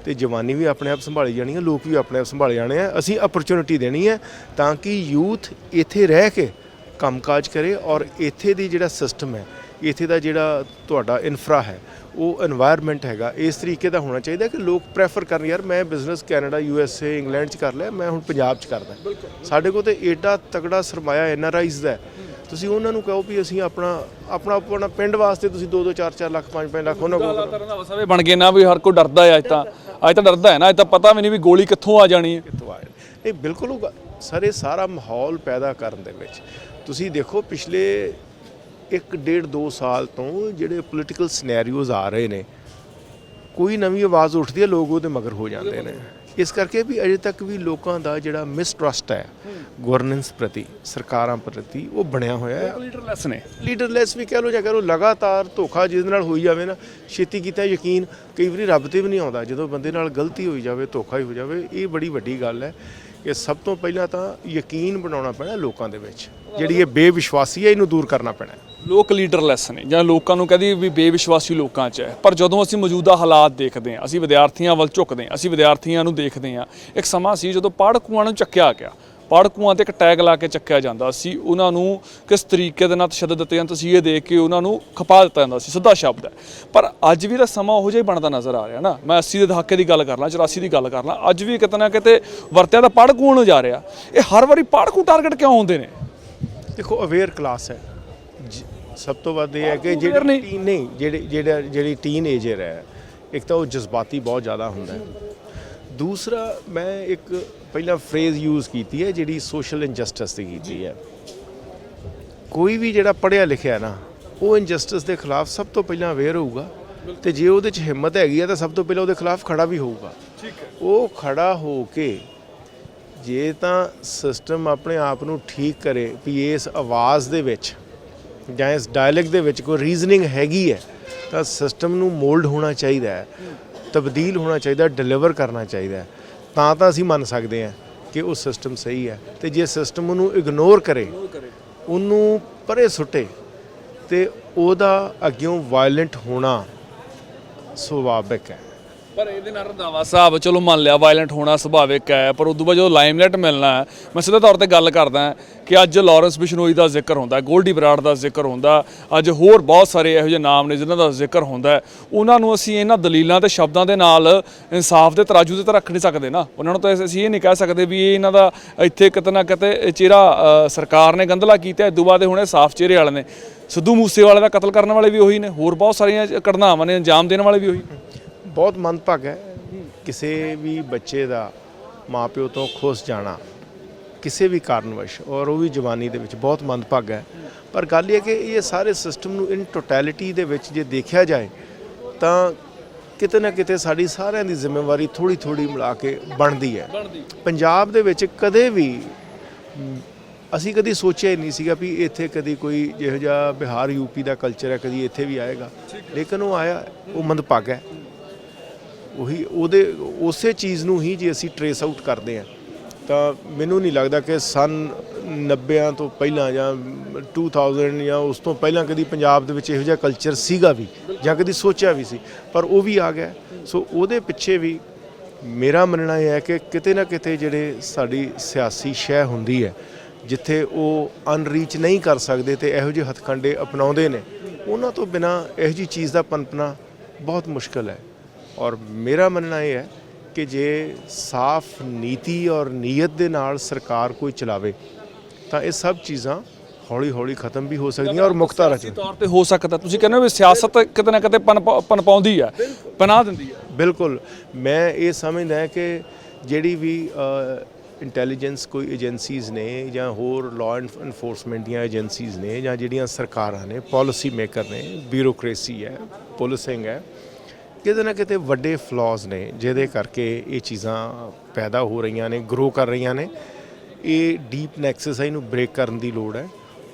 ਤੇ ਜਵਾਨੀ ਵੀ ਆਪਣੇ ਆਪ ਸੰਭਾਲੀ ਜਾਣੀ ਹੈ, ਲੋਕ ਵੀ ਆਪਣੇ ਆਪ ਸੰਭਾਲੇ ਜਾਣੇ ਆ। ਅਸੀਂ ਅਪਰਚੁਨਿਟੀ ਦੇਣੀ ਹੈ ਤਾਂ ਕਿ ਯੂਥ ਇੱਥੇ ਰਹਿ ਕੇ ਕੰਮਕਾਜ ਕਰੇ ਔਰ ਇੱਥੇ ਦੀ ਜਿਹੜਾ ਸਿਸਟਮ ਹੈ, ਇੱਥੇ ਦਾ ਜਿਹੜਾ ਤੁਹਾਡਾ ਇਨਫਰਾ ਹੈ, ਉਹ এনवायरमेंट ਹੈਗਾ ਇਸ ਤਰੀਕੇ ਦਾ ਹੋਣਾ ਚਾਹੀਦਾ ਕਿ ਲੋਕ ਪ੍ਰੈਫਰ ਕਰਨ, ਯਾਰ ਮੈਂ ਬਿਜ਼ਨਸ ਕੈਨੇਡਾ, USA, ਇੰਗਲੈਂਡ 'ਚ ਕਰ ਲਿਆ, ਮੈਂ ਹੁਣ ਪੰਜਾਬ 'ਚ ਕਰਦਾ। ਸਾਡੇ ਕੋਲ ਤੇ ਏਡਾ ਤਗੜਾ ਸਰਮਾਇਆ NRIs ਦਾ, ਤੁਸੀਂ ਉਹਨਾਂ ਨੂੰ ਕਹੋ ਵੀ ਅਸੀਂ ਆਪਣਾ ਪਿੰਡ ਵਾਸਤੇ ਤੁਸੀਂ 2-2 4-4 ਲੱਖ 5-5 ਲੱਖ ਉਹਨਾਂ ਕੋਲ ਰੰਧਾਵਾ ਬਣ ਗਏ ਨਾ ਵੀ ਹਰ ਕੋਈ ਡਰਦਾ ਹੈ। ਅੱਜ ਤਾਂ ਡਰਦਾ ਹੈ ਨਾ, ਅੱਜ ਤਾਂ ਪਤਾ ਵੀ ਨਹੀਂ ਵੀ ਗੋਲੀ ਕਿੱਥੋਂ ਆ ਜਾਣੀ ਹੈ। ਕਿੱਥੋਂ ਆ ਜਾਣੀ। ਇਹ ਬਿਲਕੁਲ ਸਰ ਇਹ ਸਾਰਾ ਮਾਹੌਲ ਪੈਦਾ ਕਰਨ ਦੇ ਵਿੱਚ ਤੁਸੀਂ ਦੇਖੋ ਪਿਛਲੇ 1-1.5-2 ਸਾਲ ਤੋਂ ਜਿਹੜੇ ਪੋਲੀਟੀਕਲ ਸਿਨੈਰੀਓਜ਼ ਆ ਰਹੇ ਨੇ, ਕੋਈ ਨਵੀਂ ਆਵਾਜ਼ ਉੱਠਦੀ ਹੈ ਲੋਕ ਉਹਦੇ ਮਗਰ ਹੋ ਜਾਂਦੇ ਨੇ। ਇਸ ਕਰਕੇ ਵੀ ਅਜੇ ਤੱਕ ਵੀ ਲੋਕਾਂ ਦਾ ਜਿਹੜਾ ਮਿਸਟਰਸਟ ਹੈ ਗਵਰਨੈਂਸ ਪ੍ਰਤੀ, ਸਰਕਾਰਾਂ ਪ੍ਰਤੀ, ਉਹ ਬਣਿਆ ਹੋਇਆ ਹੈ। ਲੀਡਰਲੈਸ ਵੀ ਕਹਿ ਲਓ ਜਾਂ ਕਹਿ ਲਓ, ਲਗਾਤਾਰ ਧੋਖਾ ਜਿਹਦੇ ਨਾਲ ਹੋਈ ਜਾਵੇ ਨਾ, ਛੇਤੀ ਕੀਤਾ ਯਕੀਨ ਕਈ ਵਾਰੀ ਰੱਬ ਤੇ ਵੀ ਨਹੀਂ ਆਉਂਦਾ। ਜਦੋਂ ਬੰਦੇ ਨਾਲ ਗਲਤੀ ਹੋਈ ਜਾਵੇ, ਧੋਖਾ ਹੀ ਹੋ ਜਾਵੇ, ਇਹ ਬੜੀ ਵੱਡੀ ਗੱਲ ਹੈ। ਕਿ ਸਭ ਤੋਂ ਪਹਿਲਾਂ ਤਾਂ ਯਕੀਨ ਬਣਾਉਣਾ ਪੈਣਾ ਲੋਕਾਂ ਦੇ ਵਿੱਚ, ਜਿਹੜੀ ਇਹ ਬੇਵਿਸ਼ਵਾਸੀ ਹੈ ਇਹਨੂੰ ਦੂਰ ਕਰਨਾ ਪੈਣਾ। ਲੋਕ ਲੀਡਰਲੈਸ ਨੇ ਜਾਂ ਲੋਕਾਂ ਨੂੰ ਕਹਦੀ ਵੀ ਬੇਵਿਸ਼ਵਾਸੀ ਲੋਕਾਂ 'ਚ ਹੈ। ਪਰ ਜਦੋਂ ਅਸੀਂ ਮੌਜੂਦਾ ਹਾਲਾਤ ਦੇਖਦੇ ਹਾਂ, ਅਸੀਂ ਵਿਦਿਆਰਥੀਆਂ ਵੱਲ ਝੁਕਦੇ ਹਾਂ, ਅਸੀਂ ਵਿਦਿਆਰਥੀਆਂ ਨੂੰ ਦੇਖਦੇ ਹਾਂ। ਇੱਕ ਸਮਾਂ ਸੀ ਜਦੋਂ ਪੜ੍ਹਕੂਆਂ ਨੂੰ ਚੱਕਿਆ ਗਿਆ, ਪੜ੍ਹਕੂਆਂ ਤੇ ਇੱਕ ਟੈਗ ਲਾ ਕੇ ਚੱਕਿਆ ਜਾਂਦਾ ਸੀ। ਉਹਨਾਂ ਨੂੰ ਕਿਸ ਤਰੀਕੇ ਦੇ ਨਾਲ ਤਸ਼ੱਦਦ ਦਿੱਤੇ ਜਾਂਦੇ ਸੀ, ਇਹ ਦੇਖ ਕੇ ਉਹਨਾਂ ਨੂੰ ਖਪਾ ਦਿੱਤਾ ਜਾਂਦਾ ਸੀ, ਸਿੱਧਾ ਸ਼ਬਦ ਹੈ। ਪਰ ਅੱਜ ਵੀ ਤਾਂ ਸਮਾਂ ਉਹੋ ਜਿਹਾ ਹੀ ਬਣਦਾ ਨਜ਼ਰ ਆ ਰਿਹਾ ਨਾ। ਮੈਂ 80 ਦੇ ਦਹਾਕੇ ਦੀ ਗੱਲ ਕਰ ਲਾਂ, 84 ਦੀ ਗੱਲ ਕਰ ਲਾਂ, ਅੱਜ ਵੀ ਕਿਤੇ ਨਾ ਕਿਤੇ ਵਰਤਿਆ ਤਾਂ ਪੜ੍ਹਕੂਆਂ ਨੂੰ ਜਾ ਰਿਹਾ। ਇਹ ਹਰ ਵਾਰੀ ਪੜ੍ਹਕੂ ਟਾਰਗੇਟ ਕਿਉਂ ਆਉਂਦੇ ਨੇ? ਦੇਖੋ ਅਵੇਅਰ ਕਲਾਸ ਹੈ, ਸਭ ਤੋਂ ਵੱਧ ਇਹ ਹੈ ਕਿ ਜਿਹੜੀ ਟੀਨ ਏਜਰ ਹੈ, ਇੱਕ ਤਾਂ ਉਹ ਜਜ਼ਬਾਤੀ ਬਹੁਤ ਜ਼ਿਆਦਾ ਹੁੰਦਾ ਹੈ। ਦੂਸਰਾ ਮੈਂ ਇੱਕ ਪਹਿਲਾਂ ਫਰੇਜ਼ ਯੂਜ਼ ਕੀਤੀ ਹੈ ਜਿਹੜੀ ਸੋਸ਼ਲ ਇਨਜਸਟਿਸ ਦੀ ਕੀਤੀ ਹੈ। ਕੋਈ ਵੀ ਜਿਹੜਾ ਪੜ੍ਹਿਆ ਲਿਖਿਆ ਨਾ, ਉਹ ਇਨਜਸਟਿਸ ਦੇ ਖਿਲਾਫ ਸਭ ਤੋਂ ਪਹਿਲਾਂ ਅਵੇਅਰ ਹੋਊਗਾ, ਤੇ ਜੇ ਉਹਦੇ 'ਚ ਹਿੰਮਤ ਹੈਗੀ ਹੈ ਤਾਂ ਸਭ ਤੋਂ ਪਹਿਲਾਂ ਉਹਦੇ ਖਿਲਾਫ ਖੜਾ ਵੀ ਹੋਊਗਾ। ਉਹ ਖੜਾ ਹੋ ਕੇ ਜੇ ਤਾਂ ਸਿਸਟਮ ਆਪਣੇ ਆਪ ਨੂੰ ਠੀਕ ਕਰੇ ਵੀ ਇਸ ਆਵਾਜ਼ ਦੇ ਵਿੱਚ ਜਾਂ ਇਸ ਡਾਇਲੈਕਟ ਦੇ ਵਿੱਚ ਕੋਈ ਰੀਜ਼ਨਿੰਗ ਹੈਗੀ ਹੈ, ਤਾਂ ਸਿਸਟਮ ਨੂੰ ਮੋਲਡ ਹੋਣਾ ਚਾਹੀਦਾ ਹੈ, ਤਬਦੀਲ ਹੋਣਾ ਚਾਹੀਦਾ, ਡਿਲੀਵਰ ਕਰਨਾ ਚਾਹੀਦਾ ਹੈ। ਤਾਂ ਅਸੀਂ ਮੰਨ ਸਕਦੇ ਹਾਂ ਕਿ ਉਹ ਸਿਸਟਮ ਸਹੀ ਹੈ। ਤੇ ਜੇ ਸਿਸਟਮ ਉਹਨੂੰ ਇਗਨੋਰ ਕਰੇ, ਉਹਨੂੰ ਪਰੇ ਸੁੱਟੇ, ਤੇ ਉਹਦਾ ਅੱਗਿਓਂ ਵਾਇਲੈਂਟ ਹੋਣਾ ਸੁਭਾਵਿਕ ਹੈ। ਪਰ ਇਹਦੇ ਨਾਲ ਰੰਧਾਵਾ ਸਾਹਿਬ ਚਲੋ ਮੰਨ ਲਿਆ ਵਾਇਲੈਂਟ ਹੋਣਾ ਸੁਭਾਵਿਕ ਹੈ, ਪਰ ਉਦੋਂ ਬਾਅਦ ਜਦੋਂ ਲਾਈਮਲਾਈਟ ਮਿਲਣਾ ਹੈ, ਮੈਂ ਸਿੱਧੇ ਤੌਰ ਤੇ ਗੱਲ ਕਰਦਾ ਕਿ ਅੱਜ ਲਾਰੈਂਸ ਬਿਸ਼ਨੋਈ ਦਾ ਜ਼ਿਕਰ ਹੁੰਦਾ, ਗੋਲਡੀ ਬਰਾੜ ਦਾ ਜ਼ਿਕਰ ਹੁੰਦਾ, ਅੱਜ ਹੋਰ ਬਹੁਤ ਸਾਰੇ ਇਹੋ ਜਿਹੇ ਨਾਮ ਨੇ ਜਿਨ੍ਹਾਂ ਦਾ ਜ਼ਿਕਰ ਹੁੰਦਾ। ਉਹਨਾਂ ਨੂੰ ਅਸੀਂ ਇਹਨਾਂ ਦਲੀਲਾਂ ਤੇ ਸ਼ਬਦਾਂ ਦੇ ਨਾਲ ਇਨਸਾਫ ਦੇ ਤਰਾਜੂ 'ਤੇ ਤਾਂ ਰੱਖ ਨਹੀਂ ਸਕਦੇ ਨਾ। ਉਹਨਾਂ ਨੂੰ ਤਾਂ ਅਸੀਂ ਇਹ ਨਹੀਂ ਕਹਿ ਸਕਦੇ ਵੀ ਇਹ ਇਹਨਾਂ ਦਾ ਇੱਥੇ ਕਿਤੇ ਨਾ ਕਿਤੇ ਚਿਹਰਾ ਸਰਕਾਰ ਨੇ ਗੰਧਲਾ ਕੀਤਾ, ਇਦੋਂ ਬਾਅਦ ਹੁਣ ਇਹ ਸਾਫ਼ ਚਿਹਰੇ ਵਾਲੇ ਨੇ। ਸਿੱਧੂ ਮੂਸੇਵਾਲੇ ਦਾ ਕਤਲ ਕਰਨ ਵਾਲੇ ਵੀ ਉਹੀ ਨੇ, ਹੋਰ ਬਹੁਤ ਸਾਰੀਆਂ ਘਟਨਾਵਾਂ ਨੇ ਅੰਜਾਮ ਦੇਣ ਵਾਲੇ ਵੀ ਉਹੀ ਨੇ। ਬਹੁਤ ਮੰਦਭਾਗਾ ਹੈ ਕਿਸੇ ਵੀ ਬੱਚੇ ਦਾ ਮਾਪਿਓ ਤੋਂ ਖੁੱਸ ਜਾਣਾ ਕਿਸੇ ਵੀ ਕਾਰਨਵਸ਼, ਔਰ ਉਹ ਵੀ ਜਵਾਨੀ ਦੇ ਵਿੱਚ, ਬਹੁਤ ਮੰਦਭਾਗਾ ਹੈ। ਪਰ ਗੱਲ ਇਹ ਕਿ ਇਹ ਸਾਰੇ ਸਿਸਟਮ ਨੂੰ ਇਨ ਟੋਟੈਲਿਟੀ ਦੇ ਵਿੱਚ ਜੇ ਦੇਖਿਆ ਜਾਏ ਤਾਂ ਕਿਤੇ ਨਾ ਕਿਤੇ ਸਾਡੀ ਸਾਰਿਆਂ ਦੀ ਜ਼ਿੰਮੇਵਾਰੀ ਥੋੜ੍ਹੀ ਮਿਲਾ ਕੇ ਬਣਦੀ ਹੈ। ਪੰਜਾਬ ਦੇ ਵਿੱਚ ਕਦੇ ਵੀ ਅਸੀਂ ਕਦੀ ਸੋਚਿਆ ਹੀ ਨਹੀਂ ਸੀਗਾ ਵੀ ਇੱਥੇ ਕਦੀ ਕੋਈ ਜਿਹੋ ਜਿਹਾ ਬਿਹਾਰ ਯੂਪੀ ਦਾ ਕਲਚਰ ਹੈ ਕਦੀ ਇੱਥੇ ਵੀ ਆਏਗਾ, ਲੇਕਿਨ ਉਹ ਆਇਆ। ਉਹ ਮੰਦਭਾਗਾ ਹੈ। ਉਸੇ ਚੀਜ਼ ਨੂੰ ਹੀ ਜੇ ਅਸੀਂ ਟਰੇਸ ਆਊਟ ਕਰਦੇ ਹਾਂ ਤਾਂ ਮੈਨੂੰ ਨਹੀਂ ਲੱਗਦਾ ਕਿ ਸਨ 90 ਤੋਂ ਪਹਿਲਾਂ ਜਾਂ 2000 ਜਾਂ ਉਸ ਤੋਂ ਪਹਿਲਾਂ ਕਦੀ ਪੰਜਾਬ ਦੇ ਵਿੱਚ ਇਹੋ ਜਿਹਾ ਕਲਚਰ ਸੀਗਾ ਵੀ, ਜਾਂ ਕਦੀ ਸੋਚਿਆ ਵੀ ਸੀ, ਪਰ ਉਹ ਵੀ ਆ ਗਿਆ। ਸੋ ਉਹਦੇ ਪਿੱਛੇ ਵੀ ਮੇਰਾ ਮੰਨਣਾ ਇਹ ਹੈ ਕਿ ਕਿਤੇ ਨਾ ਕਿਤੇ ਜਿਹੜੇ ਸਾਡੀ ਸਿਆਸੀ ਸ਼ੈ ਹੁੰਦੀ ਹੈ, ਜਿੱਥੇ ਉਹ ਅਨਰੀਚ ਨਹੀਂ ਕਰ ਸਕਦੇ ਤੇ ਇਹੋ ਜਿਹੇ ਹੱਥਕੰਡੇ ਅਪਣਾਉਂਦੇ ਨੇ, ਉਹਨਾਂ ਤੋਂ ਬਿਨਾਂ ਇਹੋ ਜਿਹੀ ਚੀਜ਼ ਦਾ ਪਨਪਣਾ ਬਹੁਤ ਮੁਸ਼ਕਲ ਹੈ। ਔਰ ਮੇਰਾ ਮੰਨਣਾ ਇਹ ਹੈ ਕਿ ਜੇ ਸਾਫ਼ ਨੀਤੀ ਔਰ ਨੀਅਤ ਦੇ ਨਾਲ ਸਰਕਾਰ ਕੋਈ ਚਲਾਵੇ ਤਾਂ ਇਹ ਸਭ ਚੀਜ਼ਾਂ ਹੌਲੀ ਖਤਮ ਵੀ ਹੋ ਸਕਦੀਆਂ ਔਰ ਮੁਕਤਾ ਰਚ ਤੌਰ ਤੇ ਹੋ ਸਕਦਾ। ਤੁਸੀਂ ਕਹਿੰਦੇ ਹੋ ਵੀ ਸਿਆਸਤ ਕਿਤੇ ਨਾ ਕਿਤੇ ਪਨਪਾਉਂਦੀ ਹੈ, ਪਨਾਹ ਦਿੰਦੀ ਹੈ। ਬਿਲਕੁਲ, ਮੈਂ ਇਹ ਸਮਝਦਾ ਕਿ ਜਿਹੜੀ ਵੀ ਇੰਟੈਲੀਜੈਂਸ ਕੋਈ ਏਜੰਸੀਜ਼ ਨੇ ਜਾਂ ਹੋਰ ਲਾਅ ਇਨਫੋਰਸਮੈਂਟ ਦੀਆਂ ਏਜੰਸੀਜ਼ ਨੇ ਜਾਂ ਜਿਹੜੀਆਂ ਸਰਕਾਰਾਂ ਨੇ, ਪਾਲਿਸੀ ਮੇਕਰ ਨੇ, ਬਿਊਰੋਕ੍ਰੇਸੀ ਹੈ, ਪੁਲਿਸਿੰਗ ਹੈ, ਕਿਤੇ ਨਾ ਕਿਤੇ ਵੱਡੇ ਫਲॉज ਨੇ ਜਿਹਦੇ ਕਰਕੇ ਇਹ ਚੀਜ਼ਾਂ ਪੈਦਾ ਹੋ ਰਹੀਆਂ ਨੇ, ਗਰੋ ਕਰ ਰਹੀਆਂ ਨੇ। ਇਹ ਡੀਪ ਨੈਕਸਸ ਹੈ, ਇਹਨੂੰ ਬ੍ਰੇਕ ਕਰਨ ਦੀ ਲੋੜ ਹੈ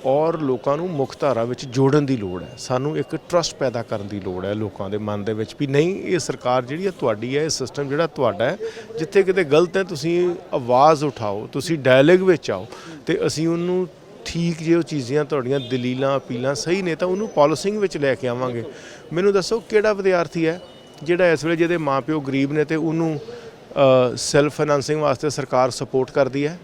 ਔਰ ਲੋਕਾਂ ਨੂੰ ਮੁੱਖ ਧਾਰਾ ਵਿੱਚ ਜੋੜਨ ਦੀ ਲੋੜ ਹੈ। ਸਾਨੂੰ ਇੱਕ ਟਰਸਟ ਪੈਦਾ ਕਰਨ ਦੀ ਲੋੜ ਹੈ ਲੋਕਾਂ ਦੇ ਮਨ ਦੇ ਵਿੱਚ ਵੀ ਨਹੀਂ, ਇਹ ਸਰਕਾਰ ਜਿਹੜੀ ਹੈ ਤੁਹਾਡੀ ਹੈ, ਇਹ ਸਿਸਟਮ ਜਿਹੜਾ ਤੁਹਾਡਾ ਹੈ, ਜਿੱਥੇ ਕਿਤੇ ਗਲਤ ਹੈ ਤੁਸੀਂ ਆਵਾਜ਼ ਉਠਾਓ, ਤੁਸੀਂ ਡਾਇਲੋਗ ਵਿੱਚ ਆਓ ਤੇ ਅਸੀਂ ਉਹਨੂੰ ਠੀਕ ਜੇ ਉਹ ਚੀਜ਼ਾਂ ਤੁਹਾਡੀਆਂ ਦਲੀਲਾਂ ਅਪੀਲਾਂ ਸਹੀ ਨੇ ਤਾਂ ਉਹਨੂੰ ਪਾਲਿਸਿੰਗ ਵਿੱਚ ਲੈ ਕੇ ਆਵਾਂਗੇ। ਮੈਨੂੰ ਦੱਸੋ ਕਿਹੜਾ ਵਿਦਿਆਰਥੀ ਹੈ ਜਿਹੜਾ ਇਸ ਵੇਲੇ ਜਿਹਦੇ ਮਾਪਿਓ ਗਰੀਬ ਨੇ ਤੇ ਉਹਨੂੰ ਸੈਲਫ ਫਾਈਨਾਂਸਿੰਗ ਵਾਸਤੇ ਸਰਕਾਰ ਸਪੋਰਟ ਕਰਦੀ ਹੈ?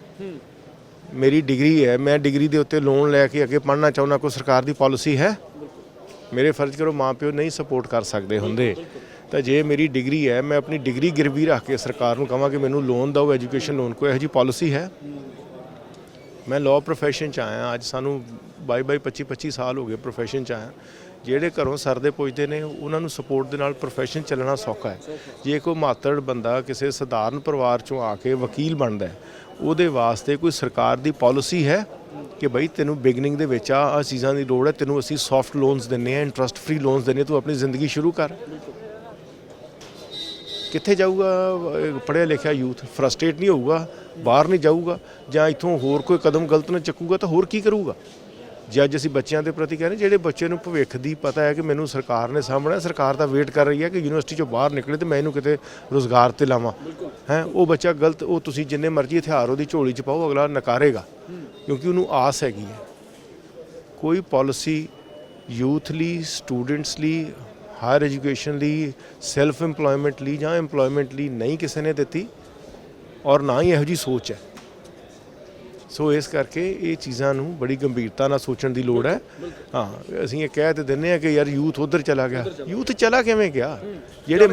ਮੇਰੀ ਡਿਗਰੀ ਹੈ, ਮੈਂ ਡਿਗਰੀ ਦੇ ਉੱਤੇ ਲੋਨ ਲੈ ਕੇ ਅੱਗੇ ਪੜ੍ਹਨਾ ਚਾਹੁੰਦਾ, ਕੋਈ ਸਰਕਾਰ ਦੀ ਪਾਲਿਸੀ ਹੈ? ਮੇਰੇ ਫਰਜ਼ ਕਰੋ ਮਾਪਿਓ ਨਹੀਂ ਸਪੋਰਟ ਕਰ ਸਕਦੇ ਹੁੰਦੇ ਤਾਂ ਜੇ ਮੇਰੀ ਡਿਗਰੀ ਹੈ, ਮੈਂ ਆਪਣੀ ਡਿਗਰੀ ਗਿਰਵੀ ਰੱਖ ਕੇ ਸਰਕਾਰ ਨੂੰ ਕਹਾਂ ਕਿ ਮੈਨੂੰ ਲੋਨ ਦਿਓ, ਐਜੂਕੇਸ਼ਨ ਲੋਨ, ਕੋਈ ਇਹੋ ਜਿਹੀ ਪਾਲਿਸੀ ਹੈ? ਮੈਂ ਲਾਅ ਪ੍ਰੋਫੈਸ਼ਨ 'ਚ ਆਇਆ, ਅੱਜ ਸਾਨੂੰ 22 25 ਸਾਲ ਹੋ ਗਏ ਪ੍ਰੋਫੈਸ਼ਨ 'ਚ ਆਇਆ। ਜਿਹੜੇ ਘਰੋਂ ਸਰਦੇ ਪੁੱਜਦੇ ਨੇ ਉਹਨਾਂ ਨੂੰ ਸਪੋਰਟ ਦੇ ਨਾਲ ਪ੍ਰੋਫੈਸ਼ਨ ਚੱਲਣਾ ਸੌਖਾ ਹੈ। ਜੇ ਕੋਈ ਮਾਤੜ ਬੰਦਾ ਕਿਸੇ ਸਧਾਰਨ ਪਰਿਵਾਰ 'ਚੋਂ ਆ ਕੇ ਵਕੀਲ ਬਣਦਾ ਹੈ, ਉਹਦੇ ਵਾਸਤੇ ਕੋਈ ਸਰਕਾਰ ਦੀ ਪਾਲਿਸੀ ਹੈ ਕਿ ਬਈ ਤੈਨੂੰ ਬਿਗਨਿੰਗ ਦੇ ਵਿੱਚ ਆ ਚੀਜ਼ਾਂ ਦੀ ਲੋੜ ਹੈ, ਤੈਨੂੰ ਅਸੀਂ ਸੌਫਟ ਲੋਨਸ ਦਿੰਦੇ ਹਾਂ, ਇੰਟਰਸਟ ਫ੍ਰੀ ਲੋਨਸ ਦਿੰਦੇ ਹਾਂ, ਤੂੰ ਆਪਣੀ ਜ਼ਿੰਦਗੀ ਸ਼ੁਰੂ ਕਰ। ਕਿੱਥੇ ਜਾਊਗਾ ਪੜ੍ਹਿਆ ਲਿਖਿਆ ਯੂਥ? ਫਰਸਟ੍ਰੇਟ ਨਹੀਂ ਹੋਊਗਾ, ਬਾਹਰ ਨਹੀਂ ਜਾਊਗਾ, ਜਾਂ ਇੱਥੋਂ ਹੋਰ ਕੋਈ ਕਦਮ ਗਲਤ ਨਾ ਚੱਕੂਗਾ ਤਾਂ ਹੋਰ ਕੀ ਕਰੂਗਾ? ਜੇ ਅੱਜ ਅਸੀਂ ਬੱਚਿਆਂ ਦੇ ਪ੍ਰਤੀ ਕਹਿੰਦੇ ਜਿਹੜੇ ਬੱਚੇ ਨੂੰ ਭਵਿੱਖ ਦੀ ਪਤਾ ਹੈ ਕਿ ਮੈਨੂੰ ਸਰਕਾਰ ਨੇ ਸਾਂਭਣਾ, ਸਰਕਾਰ ਤਾਂ ਵੇਟ ਕਰ ਰਹੀ ਹੈ ਕਿ ਯੂਨੀਵਰਸਿਟੀ ਚੋਂ ਬਾਹਰ ਨਿਕਲੇ ਤੇ ਮੈਂ ਇਹਨੂੰ ਕਿਤੇ ਰੁਜ਼ਗਾਰ ਤੇ ਲਾਵਾਂ, ਹੈ ਉਹ ਬੱਚਾ ਗਲਤ, ਉਹ ਤੁਸੀਂ ਜਿੰਨੇ ਮਰਜ਼ੀ ਹਥਿਆਰ ਉਹਦੀ ਝੋਲੀ 'ਚ ਪਾਓ, ਅਗਲਾ ਨਕਾਰੇਗਾ ਕਿਉਂਕਿ ਉਹਨੂੰ ਆਸ ਹੈਗੀ ਹੈ। ਕੋਈ ਪਾਲਿਸੀ ਯੂਥ ਲਈ, ਸਟੂਡੈਂਟਸ ਲਈ, ਹਾਇਰ ਐਜੂਕੇਸ਼ਨ ਲਈ, ਸੈਲਫ ਇੰਪਲੋਇਮੈਂਟ ਲਈ ਜਾਂ ਇੰਪਲੋਇਮੈਂਟ ਲਈ ਨਹੀਂ ਕਿਸੇ ਨੇ ਦਿੱਤੀ, ਔਰ ਨਾ ਹੀ ਇਹੋ ਜਿਹੀ ਸੋਚ ਹੈ। ਸੋ ਇਸ ਕਰਕੇ ਇਹ ਚੀਜ਼ਾਂ ਨੂੰ ਬੜੀ ਗੰਭੀਰਤਾ ਨਾਲ ਸੋਚਣ ਦੀ ਲੋੜ ਹੈ। ਹਾਂ, ਅਸੀਂ ਇਹ ਕਹਿ ਤੇ ਦਿੰਦੇ ਹਾਂ ਕਿ ਯਾਰ ਯੂਥ ਉੱਧਰ ਚਲਾ ਗਿਆ। ਯੂਥ ਚਲਾ ਕਿਵੇਂ ਗਿਆ? ਜਿਹੜੇ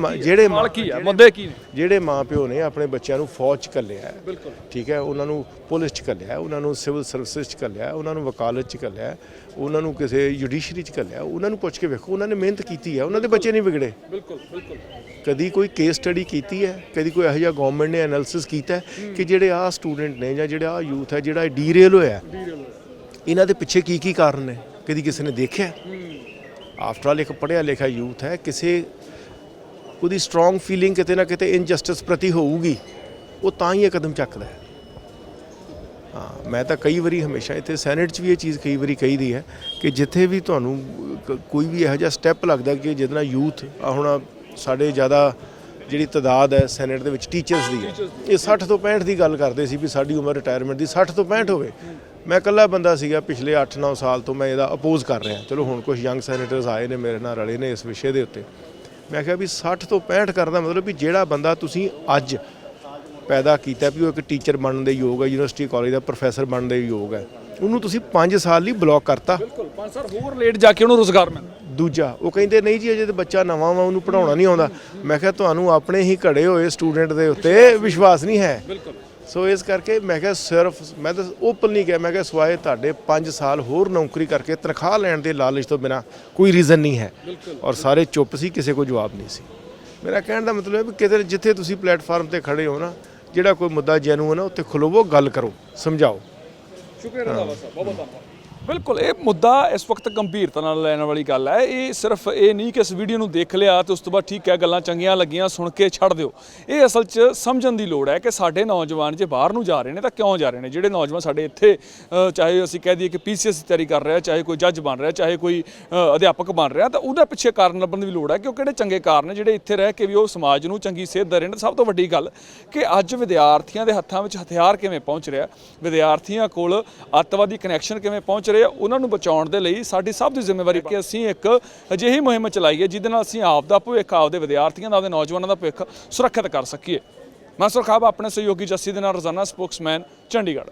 ਮਾਂ ਪਿਓ ਨੇ ਆਪਣੇ ਬੱਚਿਆਂ ਨੂੰ ਫੌਜ 'ਚ ਘੱਲਿਆ, ਠੀਕ ਹੈ, ਉਹਨਾਂ ਨੂੰ ਪੁਲਿਸ 'ਚ ਘੱਲਿਆ, ਉਹਨਾਂ ਨੂੰ ਸਿਵਲ ਸਰਵਿਸਿਜ਼ 'ਚ ਘੱਲਿਆ, ਉਹਨਾਂ ਨੂੰ ਵਕਾਲਤ 'ਚ ਘੱਲਿਆ, ਉਹਨਾਂ ਨੂੰ ਕਿਸੇ ਜੁਡੀਸ਼ਰੀ 'ਚ ਘੱਲਿਆ, ਉਹਨਾਂ ਨੂੰ ਪੁੱਛ ਕੇ ਵੇਖੋ ਉਹਨਾਂ ਨੇ ਮਿਹਨਤ ਕੀਤੀ ਹੈ, ਉਹਨਾਂ ਦੇ ਬੱਚੇ ਨਹੀਂ ਵਿਗੜੇ। ਕਦੀ ਕੋਈ ਕੇਸ ਸਟੱਡੀ ਕੀਤੀ ਹੈ? ਕਦੀ ਕੋਈ ਇਹੋ ਜਿਹਾ ਗਵਰਨਮੈਂਟ ਨੇ ਐਨਾਲਿਸਿਸ ਕੀਤਾ ਕਿ ਜਿਹੜੇ ਆਹ ਸਟੂਡੈਂਟ ਨੇ ਜਾਂ ਜਿਹੜਾ ਆਹ ਯੂਥ ਹੈ ਜਿਹੜਾ ਡੀਰੇਲ ਹੋਇਆ, ਇਹਨਾਂ ਦੇ ਪਿੱਛੇ ਕੀ ਕੀ ਕਾਰਨ ਨੇ? ਕਦੀ ਕਿਸੇ ਨੇ ਦੇਖਿਆ? ਆਫਟਰ ਆਲ ਇੱਕ ਪੜ੍ਹਿਆ ਲਿਖਿਆ ਯੂਥ ਹੈ, ਕਿਸੇ ਉਹਦੀ ਸਟਰੋਂਗ ਫੀਲਿੰਗ ਕਿਤੇ ਨਾ ਕਿਤੇ ਇਨਜਸਟਿਸ ਪ੍ਰਤੀ ਹੋਊਗੀ, ਉਹ ਤਾਂ ਹੀ ਇਹ ਕਦਮ ਚੱਕਦਾ ਹੈ। ਹਾਂ, ਮੈਂ ਤਾਂ ਕਈ ਵਾਰੀ ਹਮੇਸ਼ਾ ਇੱਥੇ ਸੈਨੇਟ 'ਚ ਵੀ ਇਹ ਚੀਜ਼ ਕਈ ਵਾਰੀ ਕਹੀ ਦੀ ਹੈ ਕਿ ਜਿੱਥੇ ਵੀ ਤੁਹਾਨੂੰ ਕੋਈ ਵੀ ਇਹੋ ਜਿਹਾ ਸਟੈਪ ਲੱਗਦਾ ਕਿ ਜਿਹਦੇ ਨਾਲ ਯੂਥ ਹੁਣ ਸਾਡੇ ਜ਼ਿਆਦਾ ਜਿਹੜੀ ਤਾਦਾਦ ਹੈ ਸੈਨੇਟ ਦੇ ਵਿੱਚ ਟੀਚਰਸ ਦੀ ਹੈ, ਇਹ 60 ਤੋਂ 65 ਦੀ ਗੱਲ ਕਰਦੇ ਸੀ ਵੀ ਸਾਡੀ ਉਮਰ ਰਿਟਾਇਰਮੈਂਟ ਦੀ 60 ਤੋਂ 65 ਹੋਵੇ। ਮੈਂ ਇਕੱਲਾ ਬੰਦਾ ਸੀਗਾ ਪਿਛਲੇ 8-9 ਸਾਲ ਤੋਂ ਮੈਂ ਇਹਦਾ ਅਪੋਜ਼ ਕਰ ਰਿਹਾ। ਚਲੋ ਹੁਣ ਕੁਝ ਯੰਗ ਸੈਨੇਟਰਸ ਆਏ ਨੇ ਮੇਰੇ ਨਾਲ ਰਲੇ ਨੇ ਇਸ ਵਿਸ਼ੇ ਦੇ ਉੱਤੇ। ਮੈਂ ਕਿਹਾ ਵੀ 60 ਤੋਂ 65 ਕਰਨ ਦਾ ਮਤਲਬ ਵੀ ਜਿਹੜਾ ਬੰਦਾ ਤੁਸੀਂ ਅੱਜ ਪੈਦਾ ਕੀਤਾ ਵੀ ਉਹ ਇੱਕ ਟੀਚਰ ਬਣਨ ਦੇ ਯੋਗ ਹੈ, ਯੂਨੀਵਰਸਿਟੀ ਕਾਲਜ ਦਾ ਪ੍ਰੋਫੈਸਰ ਬਣਨ ਦੇ ਯੋਗ ਹੈ, ਉਹਨੂੰ ਤੁਸੀਂ 5 ਸਾਲ ਲਈ ਬਲੌਕ ਕਰਤਾ। ਬਿਲਕੁਲ 5 ਸਾਲ ਹੋਰ ਲੇਟ ਜਾ ਕੇ ਉਹਨੂੰ ਰੁਜ਼ਗਾਰ ਮਿਲਦਾ। ਦੂਜਾ ਉਹ ਕਹਿੰਦੇ ਨਹੀਂ ਜੀ ਅਜੇ ਤਾਂ ਬੱਚਾ ਨਵਾਂ ਵਾ, ਉਹਨੂੰ ਪੜ੍ਹਾਉਣਾ ਨਹੀਂ ਆਉਂਦਾ। ਮੈਂ ਕਿਹਾ ਤੁਹਾਨੂੰ ਆਪਣੇ ਹੀ ਘੜੇ ਹੋਏ ਸਟੂਡੈਂਟ ਦੇ ਉੱਤੇ ਵਿਸ਼ਵਾਸ ਨਹੀਂ ਹੈ। ਸੋ ਇਸ ਕਰਕੇ ਮੈਂ ਕਿਹਾ ਸਿਰਫ ਮੈਂ ਤਾਂ ਓਪਨ ਨਹੀਂ ਕਿਹਾ, ਮੈਂ ਕਿਹਾ ਸਵਾਏ ਤੁਹਾਡੇ 5 ਸਾਲ ਹੋਰ ਨੌਕਰੀ ਕਰਕੇ ਤਨਖਾਹ ਲੈਣ ਦੇ ਲਾਲਚ ਤੋਂ ਬਿਨਾਂ ਕੋਈ ਰੀਜ਼ਨ ਨਹੀਂ ਹੈ। ਔਰ ਸਾਰੇ ਚੁੱਪ ਸੀ, ਕਿਸੇ ਕੋਲ ਜਵਾਬ ਨਹੀਂ ਸੀ। ਮੇਰਾ ਕਹਿਣ ਦਾ ਮਤਲਬ ਹੈ ਵੀ ਕਿਤੇ ਜਿੱਥੇ ਤੁਸੀਂ ਪਲੇਟਫਾਰਮ ਤੇ ਖੜੇ ਹੋ ਨਾ, ਜਿਹੜਾ ਕੋਈ ਮੁੱਦਾ ਜੈਨੂਇਨ ਹੈ ਉੱਥੇ ਖਲੋਵੋ, ਗੱਲ ਕਰੋ, ਸਮਝਾਓ। ਸ਼ੁਕਰੀਆ ਰੰਧਾਵਾ ਸਾਹਿਬ, ਬਹੁਤ ਬਹੁਤ ਧੰਨਵਾਦ। ਬਿਲਕੁਲ ਇਹ ਮੁੱਦਾ ਇਸ ਵਕਤ ਗੰਭੀਰਤਾ ਨਾਲ ਲੈਣ ਵਾਲੀ ਗੱਲ ਹੈ। ਇਹ ਸਿਰਫ ਇਹ ਨਹੀਂ ਕਿ ਇਸ ਵੀਡੀਓ ਨੂੰ ਦੇਖ ਲਿਆ ਤੇ ਉਸ ਤੋਂ ਬਾਅਦ ਠੀਕ ਹੈ ਗੱਲਾਂ ਚੰਗੀਆਂ ਲੱਗੀਆਂ ਸੁਣ ਕੇ ਛੱਡ ਦਿਓ। ਇਹ ਅਸਲ 'ਚ ਸਮਝਣ ਦੀ ਲੋੜ ਹੈ ਕਿ ਸਾਡੇ ਨੌਜਵਾਨ ਜੇ ਬਾਹਰ ਨੂੰ ਜਾ ਰਹੇ ਨੇ ਤਾਂ ਕਿਉਂ ਜਾ ਰਹੇ ਨੇ। ਜਿਹੜੇ ਨੌਜਵਾਨ ਸਾਡੇ ਇੱਥੇ ਚਾਹੇ ਅਸੀਂ ਕਹਿ ਦਈਏ ਕਿ PCS ਦੀ ਤਿਆਰੀ ਕਰ ਰਿਹਾ, ਚਾਹੇ ਕੋਈ ਜੱਜ ਬਣ ਰਿਹਾ, ਚਾਹੇ ਕੋਈ ਅਧਿਆਪਕ ਬਣ ਰਿਹਾ, ਤਾਂ ਉਹਦੇ ਪਿੱਛੇ ਕਾਰਨ ਲੱਭਣ ਦੀ ਵੀ ਲੋੜ ਹੈ ਕਿ ਉਹ ਕਿਹੜੇ ਚੰਗੇ ਕਾਰਨ ਨੇ ਜਿਹੜੇ ਇੱਥੇ ਰਹਿ ਕੇ ਵੀ ਉਹ ਸਮਾਜ ਨੂੰ ਚੰਗੀ ਸੇਧ ਦੇ ਰਹੇ ਨੇ। ਸਭ ਤੋਂ ਵੱਡੀ ਗੱਲ ਕਿ ਅੱਜ ਵਿਦਿਆਰਥੀਆਂ ਦੇ ਹੱਥਾਂ ਵਿੱਚ ਹਥਿਆਰ ਕਿਵੇਂ ਪਹੁੰਚ ਰਿਹਾ, ਵਿਦਿਆਰਥੀਆਂ ਕੋਲ ਅੱਤਵਾਦੀ ਕਨੈਕਸ਼ਨ ਕਿਵੇਂ ਪਹੁੰਚ ਰਹੇ, ਉਹਨਾਂ ਨੂੰ ਬਚਾਉਣ ਦੇ ਲਈ ਸਾਡੀ ਸਭ ਦੀ ਜ਼ਿੰਮੇਵਾਰੀ ਕਿ ਅਸੀਂ ਇੱਕ ਅਜਿਹੀ ਮੁਹਿੰਮ ਚਲਾਈਏ ਜਿਹਦੇ ਨਾਲ ਅਸੀਂ ਆਪ ਦਾ ਭਵਿੱਖ, ਆਪਦੇ ਵਿਦਿਆਰਥੀਆਂ ਦਾ, ਆਪਦੇ ਨੌਜਵਾਨਾਂ ਦਾ ਭਵਿੱਖ ਸੁਰੱਖਿਅਤ ਕਰ ਸਕੀਏ। ਮੈਂ ਸੁਰਖਾਬ ਆਪਣੇ ਸਹਿਯੋਗੀ ਜੱਸੀ ਦੇ ਨਾਲ, ਰੋਜ਼ਾਨਾ ਸਪੋਕਸਮੈਨ, ਚੰਡੀਗੜ੍ਹ।